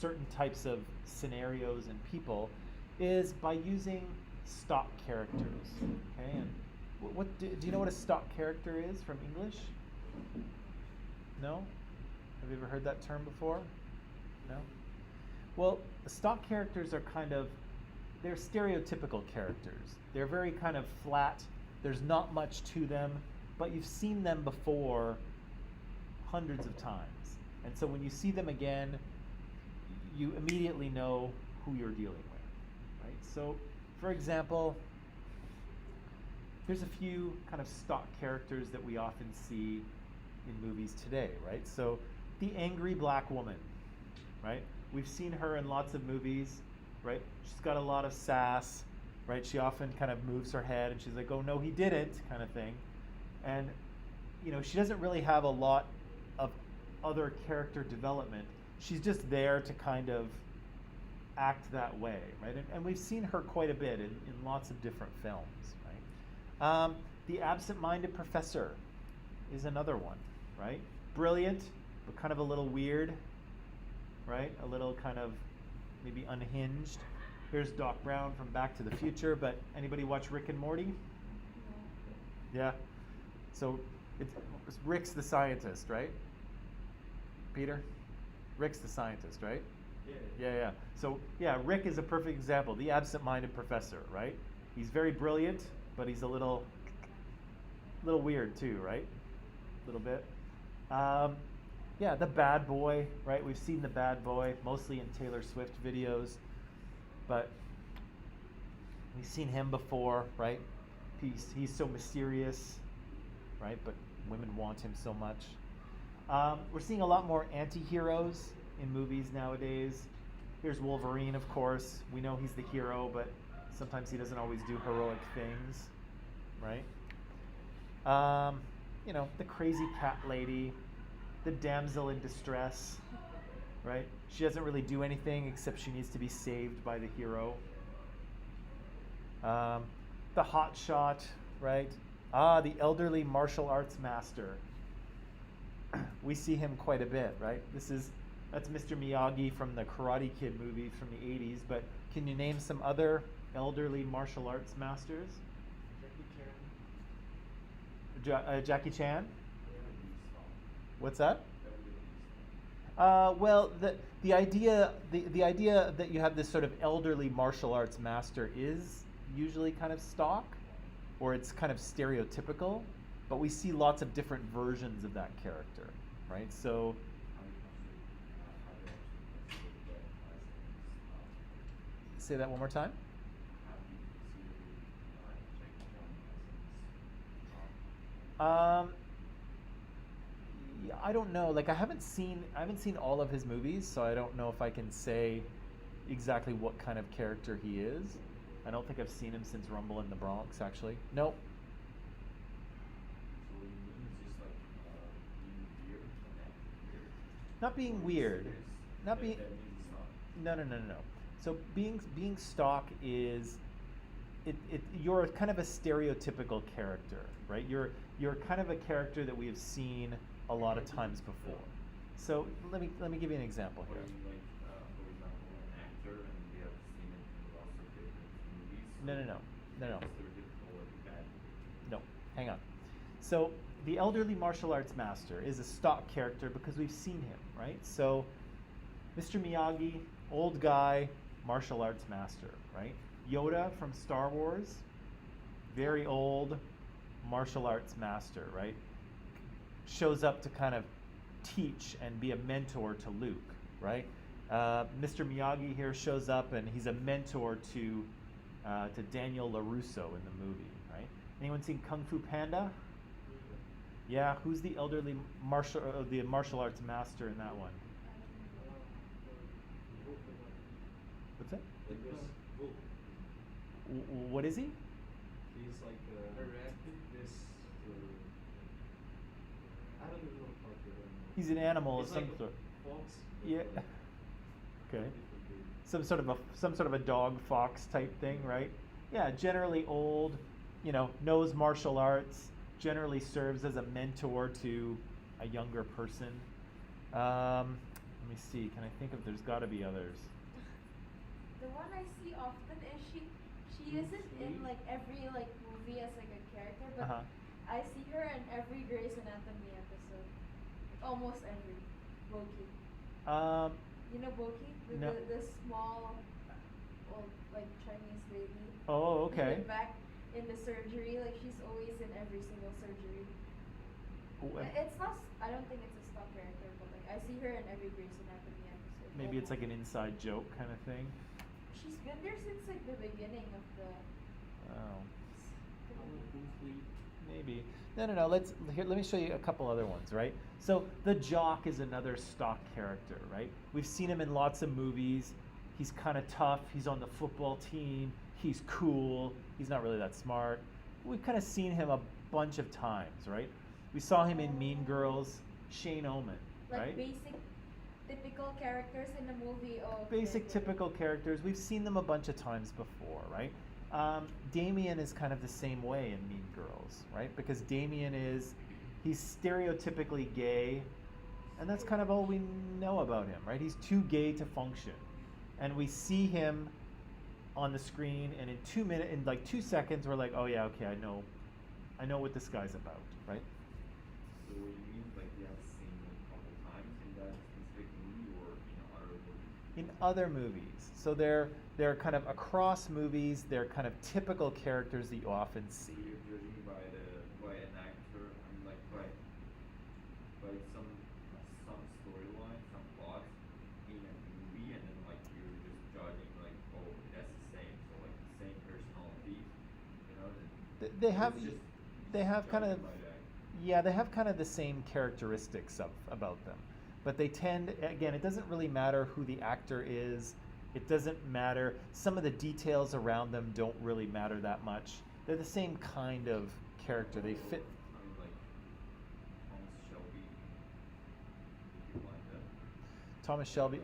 certain types of scenarios and people is by using stock characters. Okay, and what do you know what a stock character is from English? No? Have you ever heard that term before? No? Well, the stock characters are they're stereotypical characters. They're very kind of flat. There's not much to them, but you've seen them before hundreds of times. And so when you see them again, you immediately know who you're dealing with, right? So, for example, here's a few kind of stock characters that we often see in movies today, right? So, the angry black woman, right? We've seen her in lots of movies, right? She's got a lot of sass, right? She often kind of moves her head and she's like, oh no, he didn't, kind of thing. And, she doesn't really have a lot of other character development. She's just there to kind of act that way, right? And we've seen her quite a bit in lots of different films, right? The absent-minded professor is another one, right? Brilliant, but kind of a little weird, right? A little kind of maybe unhinged. Here's Doc Brown from Back to the Future, but anybody watch Rick and Morty? Yeah. So it's Rick's the scientist, right? Peter? Rick's the scientist, right? Yeah. So yeah, Rick is a perfect example. The absent-minded professor, right? He's very brilliant, but he's a little weird too, right? A little bit. Yeah, the bad boy, right? We've seen the bad boy mostly in Taylor Swift videos, but we've seen him before, right? He's so mysterious, right? But women want him so much. We're seeing a lot more anti-heroes in movies nowadays. Here's Wolverine, of course. We know he's the hero, but sometimes he doesn't always do heroic things, right? The crazy cat lady, the damsel in distress, right? She doesn't really do anything except she needs to be saved by the hero. The the hot shot, right? Ah, the elderly martial arts master. We see him quite a bit, right? That's Mr. Miyagi from the Karate Kid movies from the 80s, but can you name some other elderly martial arts masters? Jackie Chan. Jackie Chan? That would be strong. What's that? That would be strong. Well, the idea that you have this sort of elderly martial arts master is usually kind of stock, or it's kind of stereotypical, but we see lots of different versions of that character, right? So, How do you actually consider that as say that one more time. how do you consider Jackie Chan Um, yeah, I don't know. Like I haven't seen all of his movies, so I don't know if I can say exactly what kind of character he is. I don't think I've seen him since Rumble in the Bronx, actually. Nope. So you mean it's just like being weird and acting weird? Not being Or weird. serious? Not That- being. That means it's not. No. So being stock is you're kind of a stereotypical character, right? You're kind of a character that we have seen a lot of times before. So let me give you an example Or here. you like, for example, an actor and we have seen it in lots of different movies. No. Stereotypical or bad. No, hang on. So the elderly martial arts master is a stock character because we've seen him, right? So Mr. Miyagi, old guy, martial arts master, right? Yoda from Star Wars, very old martial arts master, right? Shows up to kind of teach and be a mentor to Luke, right? Mr. Miyagi here shows up and he's a mentor to Daniel LaRusso in the movie, right? Anyone seen Kung Fu Panda? Yeah, who's the elderly the martial arts master in that one? What's that? Like this book. What is he? He's like this. I don't even know how to. He's an animal of He's some like a sort. fox. but Yeah. like Okay. different breed. Some sort of a dog fox type thing, right? Yeah, generally old, knows martial arts, generally serves as a mentor to a younger person. Let me see. Can I think of? There's got to be others. The one I see often is she isn't in like every like movie as like a character, but Uh-huh. I see her in every Grey's Anatomy episode. Almost every. Boki. Um, You know Boki? No. The small old like Chinese lady. oh, okay. Back in the surgery, like she's always in every single surgery. It's not. I don't think it's a stock character, but like I see her in every Grey's Anatomy episode. Maybe it's like an inside joke kind of thing. She's been there since like the beginning of the. Oh. Briefly. Maybe. No. Let me show you a couple other ones, right? So the jock is another stock character, right? We've seen him in lots of movies. He's kind of tough. He's on the football team. He's cool. He's not really that smart. We've kind of seen him a bunch of times, right? We saw him in Mean Girls, Shane Omen, Like right? basic, typical characters in the movie. Oh, Basic, typical characters. We've seen them a bunch of times before, right? Damien is kind of the same way in Mean Girls, right? Because he's stereotypically gay, and that's kind of all we know about him, right? He's too gay to function. And we see him on the screen, and in like 2 seconds, we're like, oh yeah, okay, I know what this guy's about, right? So you mean like you have seen it a couple times in that specific movie or in other movies? In other movies. So they're kind of across movies, they're kind of typical characters that you often So see. you're judging by an actor, I mean like by some storyline, some plot in a movie, and then like you're just judging like, oh, that's the same, so like the same personality, you know? They have It's just they have kind of judging by that. yeah, they have kind of the same characteristics about them. But they tend, again, it doesn't really matter who the actor is. It doesn't matter. Some of the details around them don't really matter that much. They're the same kind of character. They fit. I mean like Thomas Shelby. Did you like that? Thomas Shelby.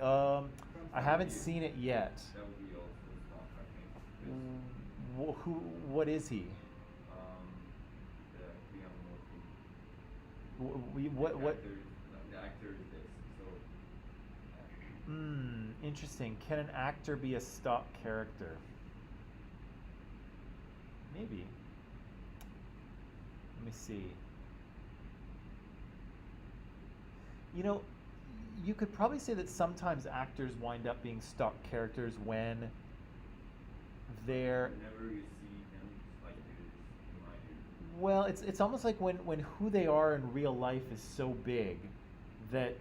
I haven't seen it yet. That would be also a stock, I think. because Who? What is he? The young Murphy. What? What? The actor is this. So. Interesting. Can an actor be a stock character? Maybe. Let me see. You know, you could probably say that sometimes actors wind up being stock characters when they're. Whenever you see him, like this, remind you. Well, it's almost like when who they are in real life is so big that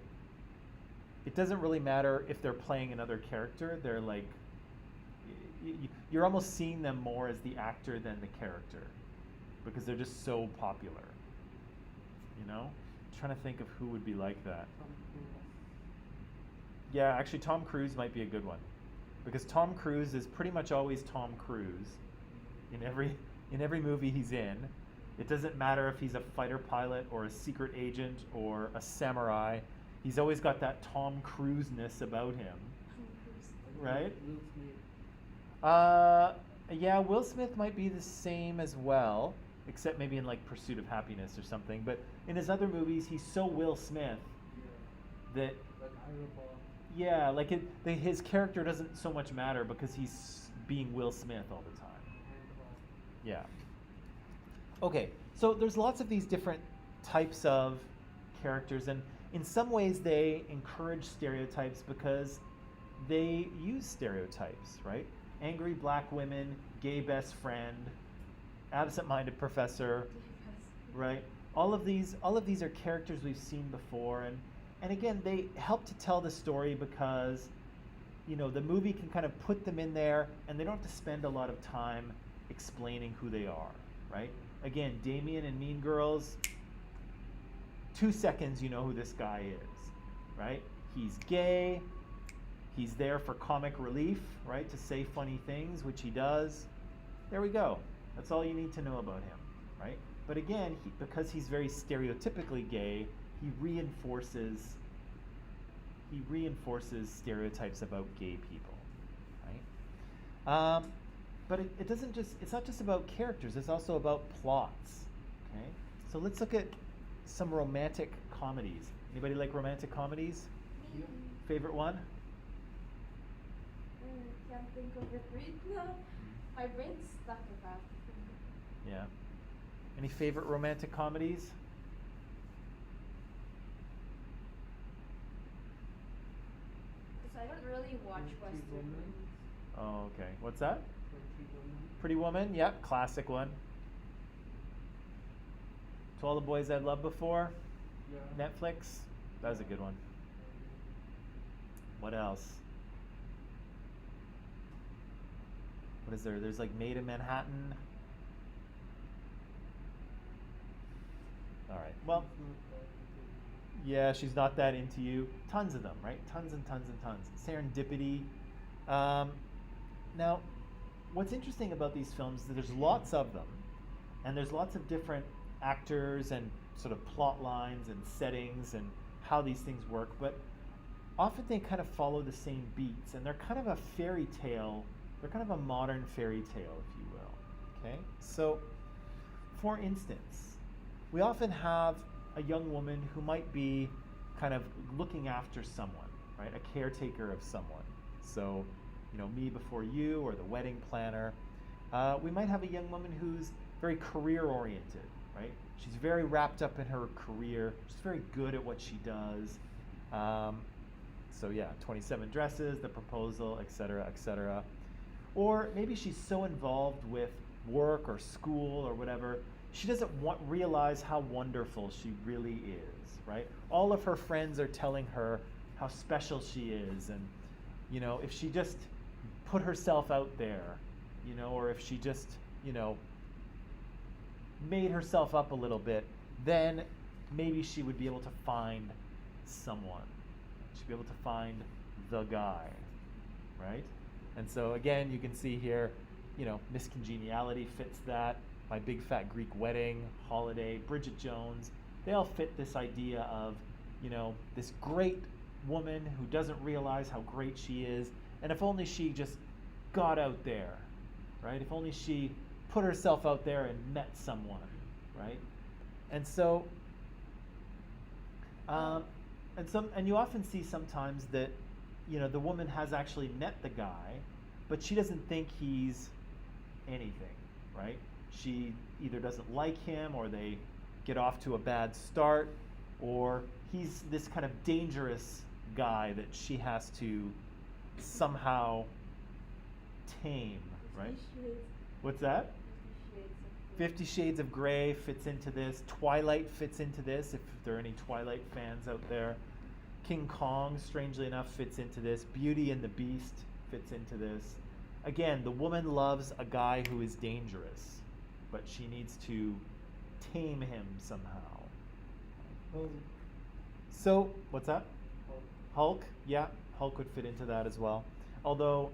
it doesn't really matter if they're playing another character. They're like, you're almost seeing them more as the actor than the character because they're just so popular. You know? Trying to think of who would be like that. Tom Cruise. Yeah, actually Tom Cruise might be a good one. Because Tom Cruise is pretty much always Tom Cruise in every movie he's in. It doesn't matter if he's a fighter pilot or a secret agent or a samurai. He's always got that Tom Cruise-ness about him. Right? Will Smith. Yeah, Will Smith might be the same as well, except maybe in like Pursuit of Happiness or something. But in his other movies, he's so Will Smith Yeah. that Like iRobot. yeah, like his character doesn't so much matter because he's being Will Smith all the time. Yeah. Okay, so there's lots of these different types of characters, and in some ways they encourage stereotypes because they use stereotypes, right? Angry black women, gay best friend, absent-minded professor, right? All of these are characters we've seen before, and again, they help to tell the story because, you know, the movie can kind of put them in there, and they don't have to spend a lot of time explaining who they are, right? Again, Damien in Mean Girls, 2 seconds you know who this guy is, right? He's gay, he's there for comic relief, right? To say funny things, which he does. There we go. That's all you need to know about him, right? But again, because he's very stereotypically gay, he reinforces stereotypes about gay people, right? But it doesn't just, it's not just about characters, it's also about plots, okay? So let's look at some romantic comedies. Anybody like romantic comedies? Yeah. Favorite one? Can't think of it right now. My brain's stuck with that. Yeah. Any favorite romantic comedies? Because I don't really watch Pretty Western Woman. movies. Oh, okay. What's that? Pretty Woman. Pretty Woman? Yep, classic one. To All the Boys I'd Loved Before? Yeah. Netflix? That was a good one. What else? What is there? There's like Maid in Manhattan. All right. Well, yeah, she's not that into you. Tons of them, right? Tons and tons and tons. Serendipity. Now, what's interesting about these films is that there's lots of them, and there's lots of different actors and sort of plot lines and settings and how these things work, but often they kind of follow the same beats, and they're kind of a fairy tale. They're kind of a modern fairy tale, if you will. Okay? So, for instance, we often have a young woman who might be kind of looking after someone, right? A caretaker of someone. So, you know, Me Before You or The Wedding Planner. We might have a young woman who's very career oriented, right? She's very wrapped up in her career. She's very good at what she does. So yeah, 27 Dresses, The Proposal, etc., etc. Or maybe she's so involved with work or school or whatever, she doesn't realize how wonderful she really is, right? All of her friends are telling her how special she is, and, you know, if she just put herself out there, you know, or if she just, you know, made herself up a little bit, then maybe she would be able to find someone. She'd be able to find the guy, right? And so again, you can see here, you know, Miss Congeniality fits that. My Big Fat Greek Wedding, Holiday, Bridget Jones, they all fit this idea of, you know, this great woman who doesn't realize how great she is, and if only she just got out there right? If only she put herself out there and met someone, right? And so, and you often see sometimes that, the woman has actually met the guy, but she doesn't think he's anything, right? She either doesn't like him, or they get off to a bad start, or he's this kind of dangerous guy that she has to somehow tame, right? What's that? 50 Shades of Grey fits into this. Twilight fits into this, if there are any Twilight fans out there. King Kong, strangely enough, fits into this. Beauty and the Beast fits into this. Again, the woman loves a guy who is dangerous, but she needs to tame him somehow. So, what's that? Hulk, yeah, Hulk would fit into that as well. Although,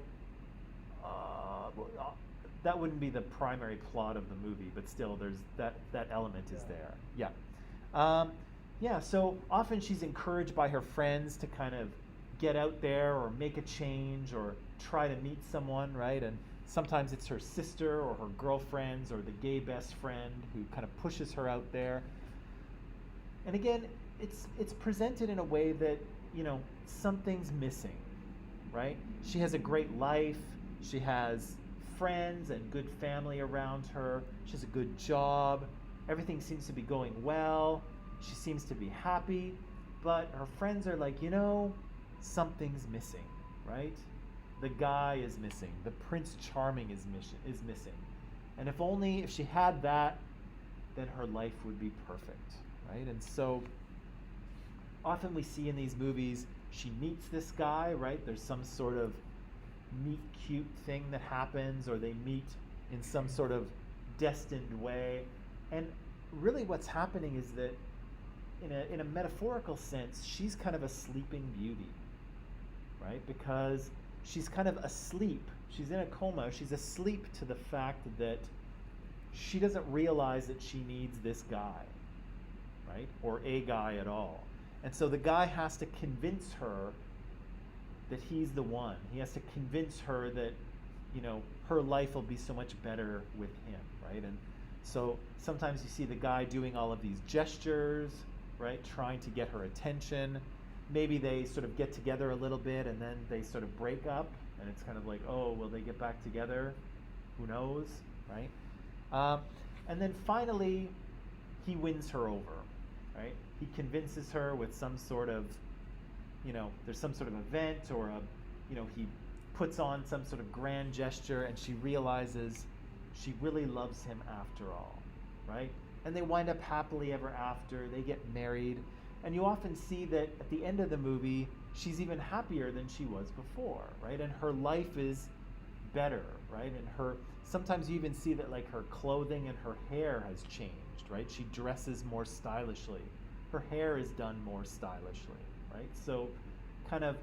that wouldn't be the primary plot of the movie, but still, there's that element is there. Yeah. So often she's encouraged by her friends to kind of get out there or make a change or try to meet someone, right? And sometimes it's her sister or her girlfriends or the gay best friend who kind of pushes her out there. And again, it's presented in a way that, something's missing, right? She has a great life. She has friends and good family around her. She has a good job. Everything seems to be going well. She seems to be happy. But her friends are like, something's missing, right? The guy is missing. The Prince Charming is missing. And if she had that, then her life would be perfect, right? And so often we see in these movies, she meets this guy, right? There's some sort of meet cute thing that happens, or they meet in some sort of destined way. And really what's happening is that in a metaphorical sense, she's kind of a sleeping beauty, right? Because she's kind of asleep. She's in a coma. She's asleep to the fact that she doesn't realize that she needs this guy, right? Or a guy at all. And so the guy has to convince her that he's the one. He has to convince her that, her life will be so much better with him, right? And so sometimes you see the guy doing all of these gestures, right? Trying to get her attention. Maybe they sort of get together a little bit and then they sort of break up, and it's kind of like, oh, will they get back together? Who knows, right? And then finally, he wins her over, right? He convinces her with some sort of, there's some sort of event, or he puts on some sort of grand gesture, and she realizes she really loves him after all, right? And they wind up happily ever after. They get married. And you often see that at the end of the movie, she's even happier than she was before, right? And her life is better, right? And sometimes you even see that like her clothing and her hair has changed, right? She dresses more stylishly. Her hair is done more stylishly, right? So kind of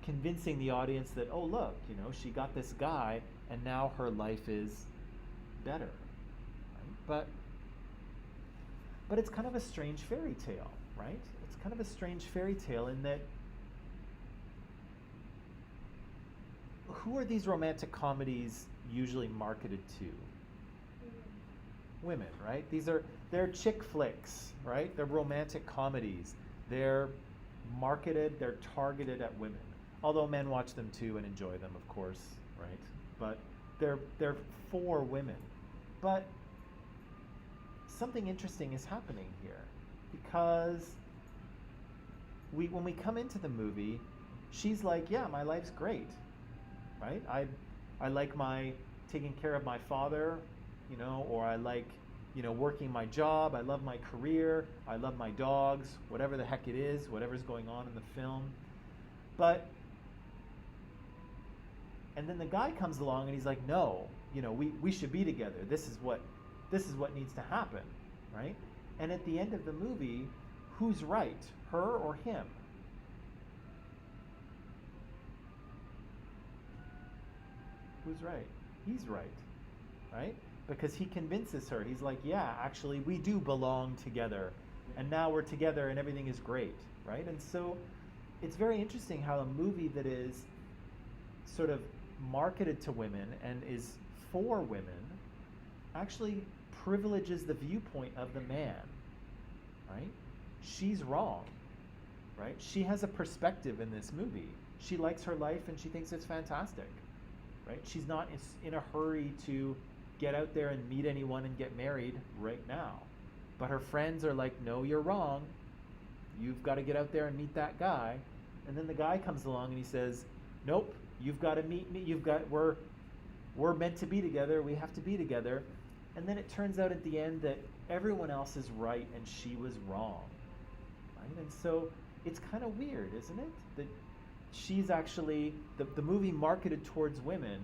convincing the audience that, oh, look, she got this guy and now her life is better, right? But it's kind of a strange fairy tale, right? It's kind of a strange fairy tale in that who are these romantic comedies usually marketed to? Women, right? They're chick flicks, right? They're romantic comedies. They're marketed, they're targeted at women. Although men watch them too and enjoy them, of course, right? But they're for women. But something interesting is happening here, because when we come into the movie, she's like, yeah, my life's great, right? I like taking care of my father, or I like, working my job. I love my career. I love my dogs, whatever the heck it is, whatever's going on in the film. And then the guy comes along and he's like, no, we should be together. This is what needs to happen, right? And at the end of the movie, who's right, her or him? Who's right? He's right, right? Because he convinces her. He's like, yeah, actually, we do belong together. And now we're together and everything is great, right? And so it's very interesting how a movie that is sort of marketed to women and is for women actually privileges the viewpoint of the man, right? She's wrong, right? She has a perspective in this movie. She likes her life and she thinks it's fantastic, right? She's not in a hurry to get out there and meet anyone and get married right now. But her friends are like, no, you're wrong. You've got to get out there and meet that guy. And then the guy comes along and he says, nope, you've got to meet me. We're meant to be together. We have to be together. And then it turns out at the end that everyone else is right and she was wrong, right? And so it's kind of weird, isn't it? That she's actually, the movie marketed towards women,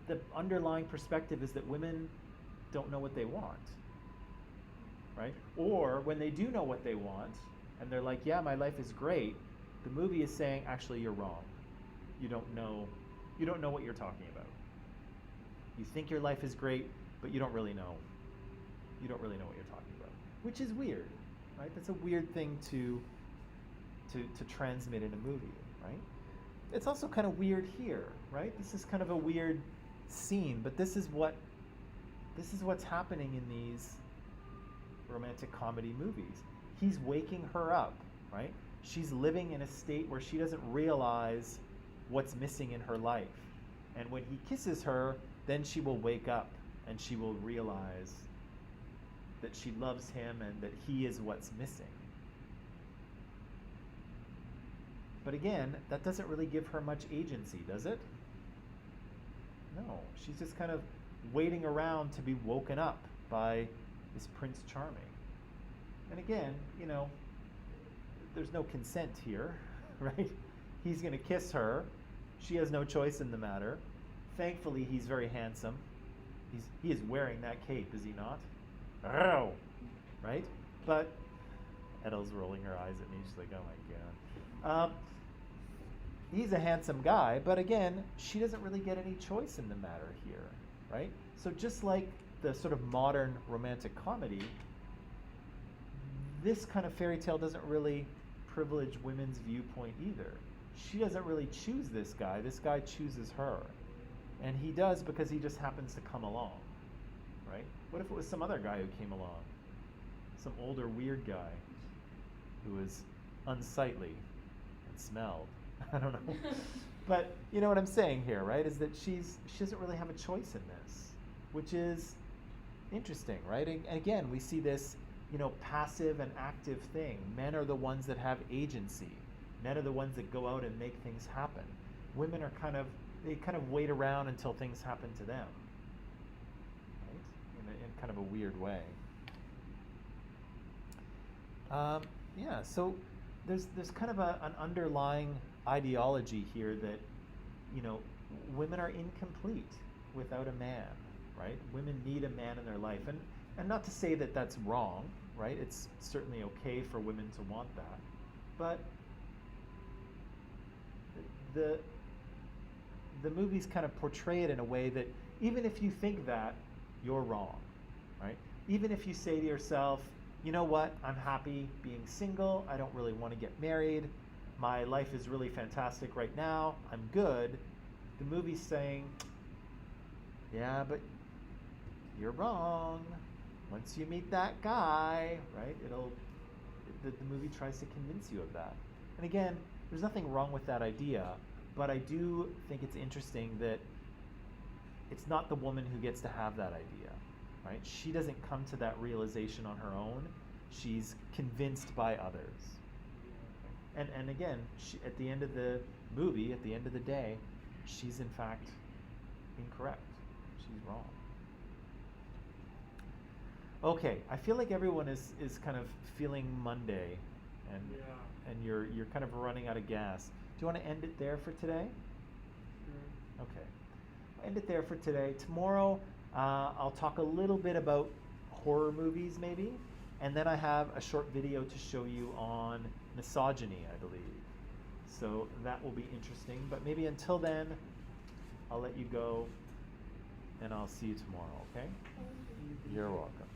the underlying perspective is that women don't know what they want, right? Or when they do know what they want, and they're like, yeah, my life is great, the movie is saying, actually, you're wrong. You don't know what you're talking about. You think your life is great, but you don't really know. You don't really know what you're talking about, which is weird, right? That's a weird thing to transmit in a movie, right? It's also kind of weird here, right? This is kind of a weird scene, but this is what's happening in these romantic comedy movies. He's waking her up, right? She's living in a state where she doesn't realize what's missing in her life. And when he kisses her, then she will wake up and she will realize that she loves him and that he is what's missing. But again, that doesn't really give her much agency, does it? No, she's just kind of waiting around to be woken up by this Prince Charming. And again, there's no consent here, right? He's going to kiss her. She has no choice in the matter. Thankfully, he's very handsome. He is wearing that cape, is he not? Oh, right? But Edel's rolling her eyes at me. She's like, oh my God. He's a handsome guy, but again, she doesn't really get any choice in the matter here, right? So just like the sort of modern romantic comedy, this kind of fairy tale doesn't really privilege women's viewpoint either. She doesn't really choose this guy. This guy chooses her. And he does because he just happens to come along, right? What if it was some other guy who came along? Some older, weird guy who was unsightly and smelled. I don't know. But you know what I'm saying here, right? Is that she doesn't really have a choice in this, which is interesting, right? And again, we see this, passive and active thing. Men are the ones that have agency. Men are the ones that go out and make things happen. Women are they kind of wait around until things happen to them, right? In kind of a weird way. So there's kind of an underlying ideology here that, women are incomplete without a man, right? Women need a man in their life. And not to say that that's wrong, right? It's certainly okay for women to want that. But the movies kind of portray it in a way that even if you think that, you're wrong, right? Even if you say to yourself, you know what, I'm happy being single, I don't really want to get married, my life is really fantastic right now, I'm good, the movie's saying, yeah, but you're wrong. Once you meet that guy, right, the movie tries to convince you of that. And again, there's nothing wrong with that idea, but I do think it's interesting that it's not the woman who gets to have that idea, right? She doesn't come to that realization on her own. She's convinced by others. And again, at the end of the movie, at the end of the day, she's in fact incorrect. She's wrong. Okay, I feel like everyone is kind of feeling Monday, and you're kind of running out of gas. Do you want to end it there for today? Sure. Okay. End it there for today. Tomorrow, I'll talk a little bit about horror movies, maybe, and then I have a short video to show you on misogyny, I believe. So that will be interesting. But maybe until then, I'll let you go, and I'll see you tomorrow. Okay? You're welcome.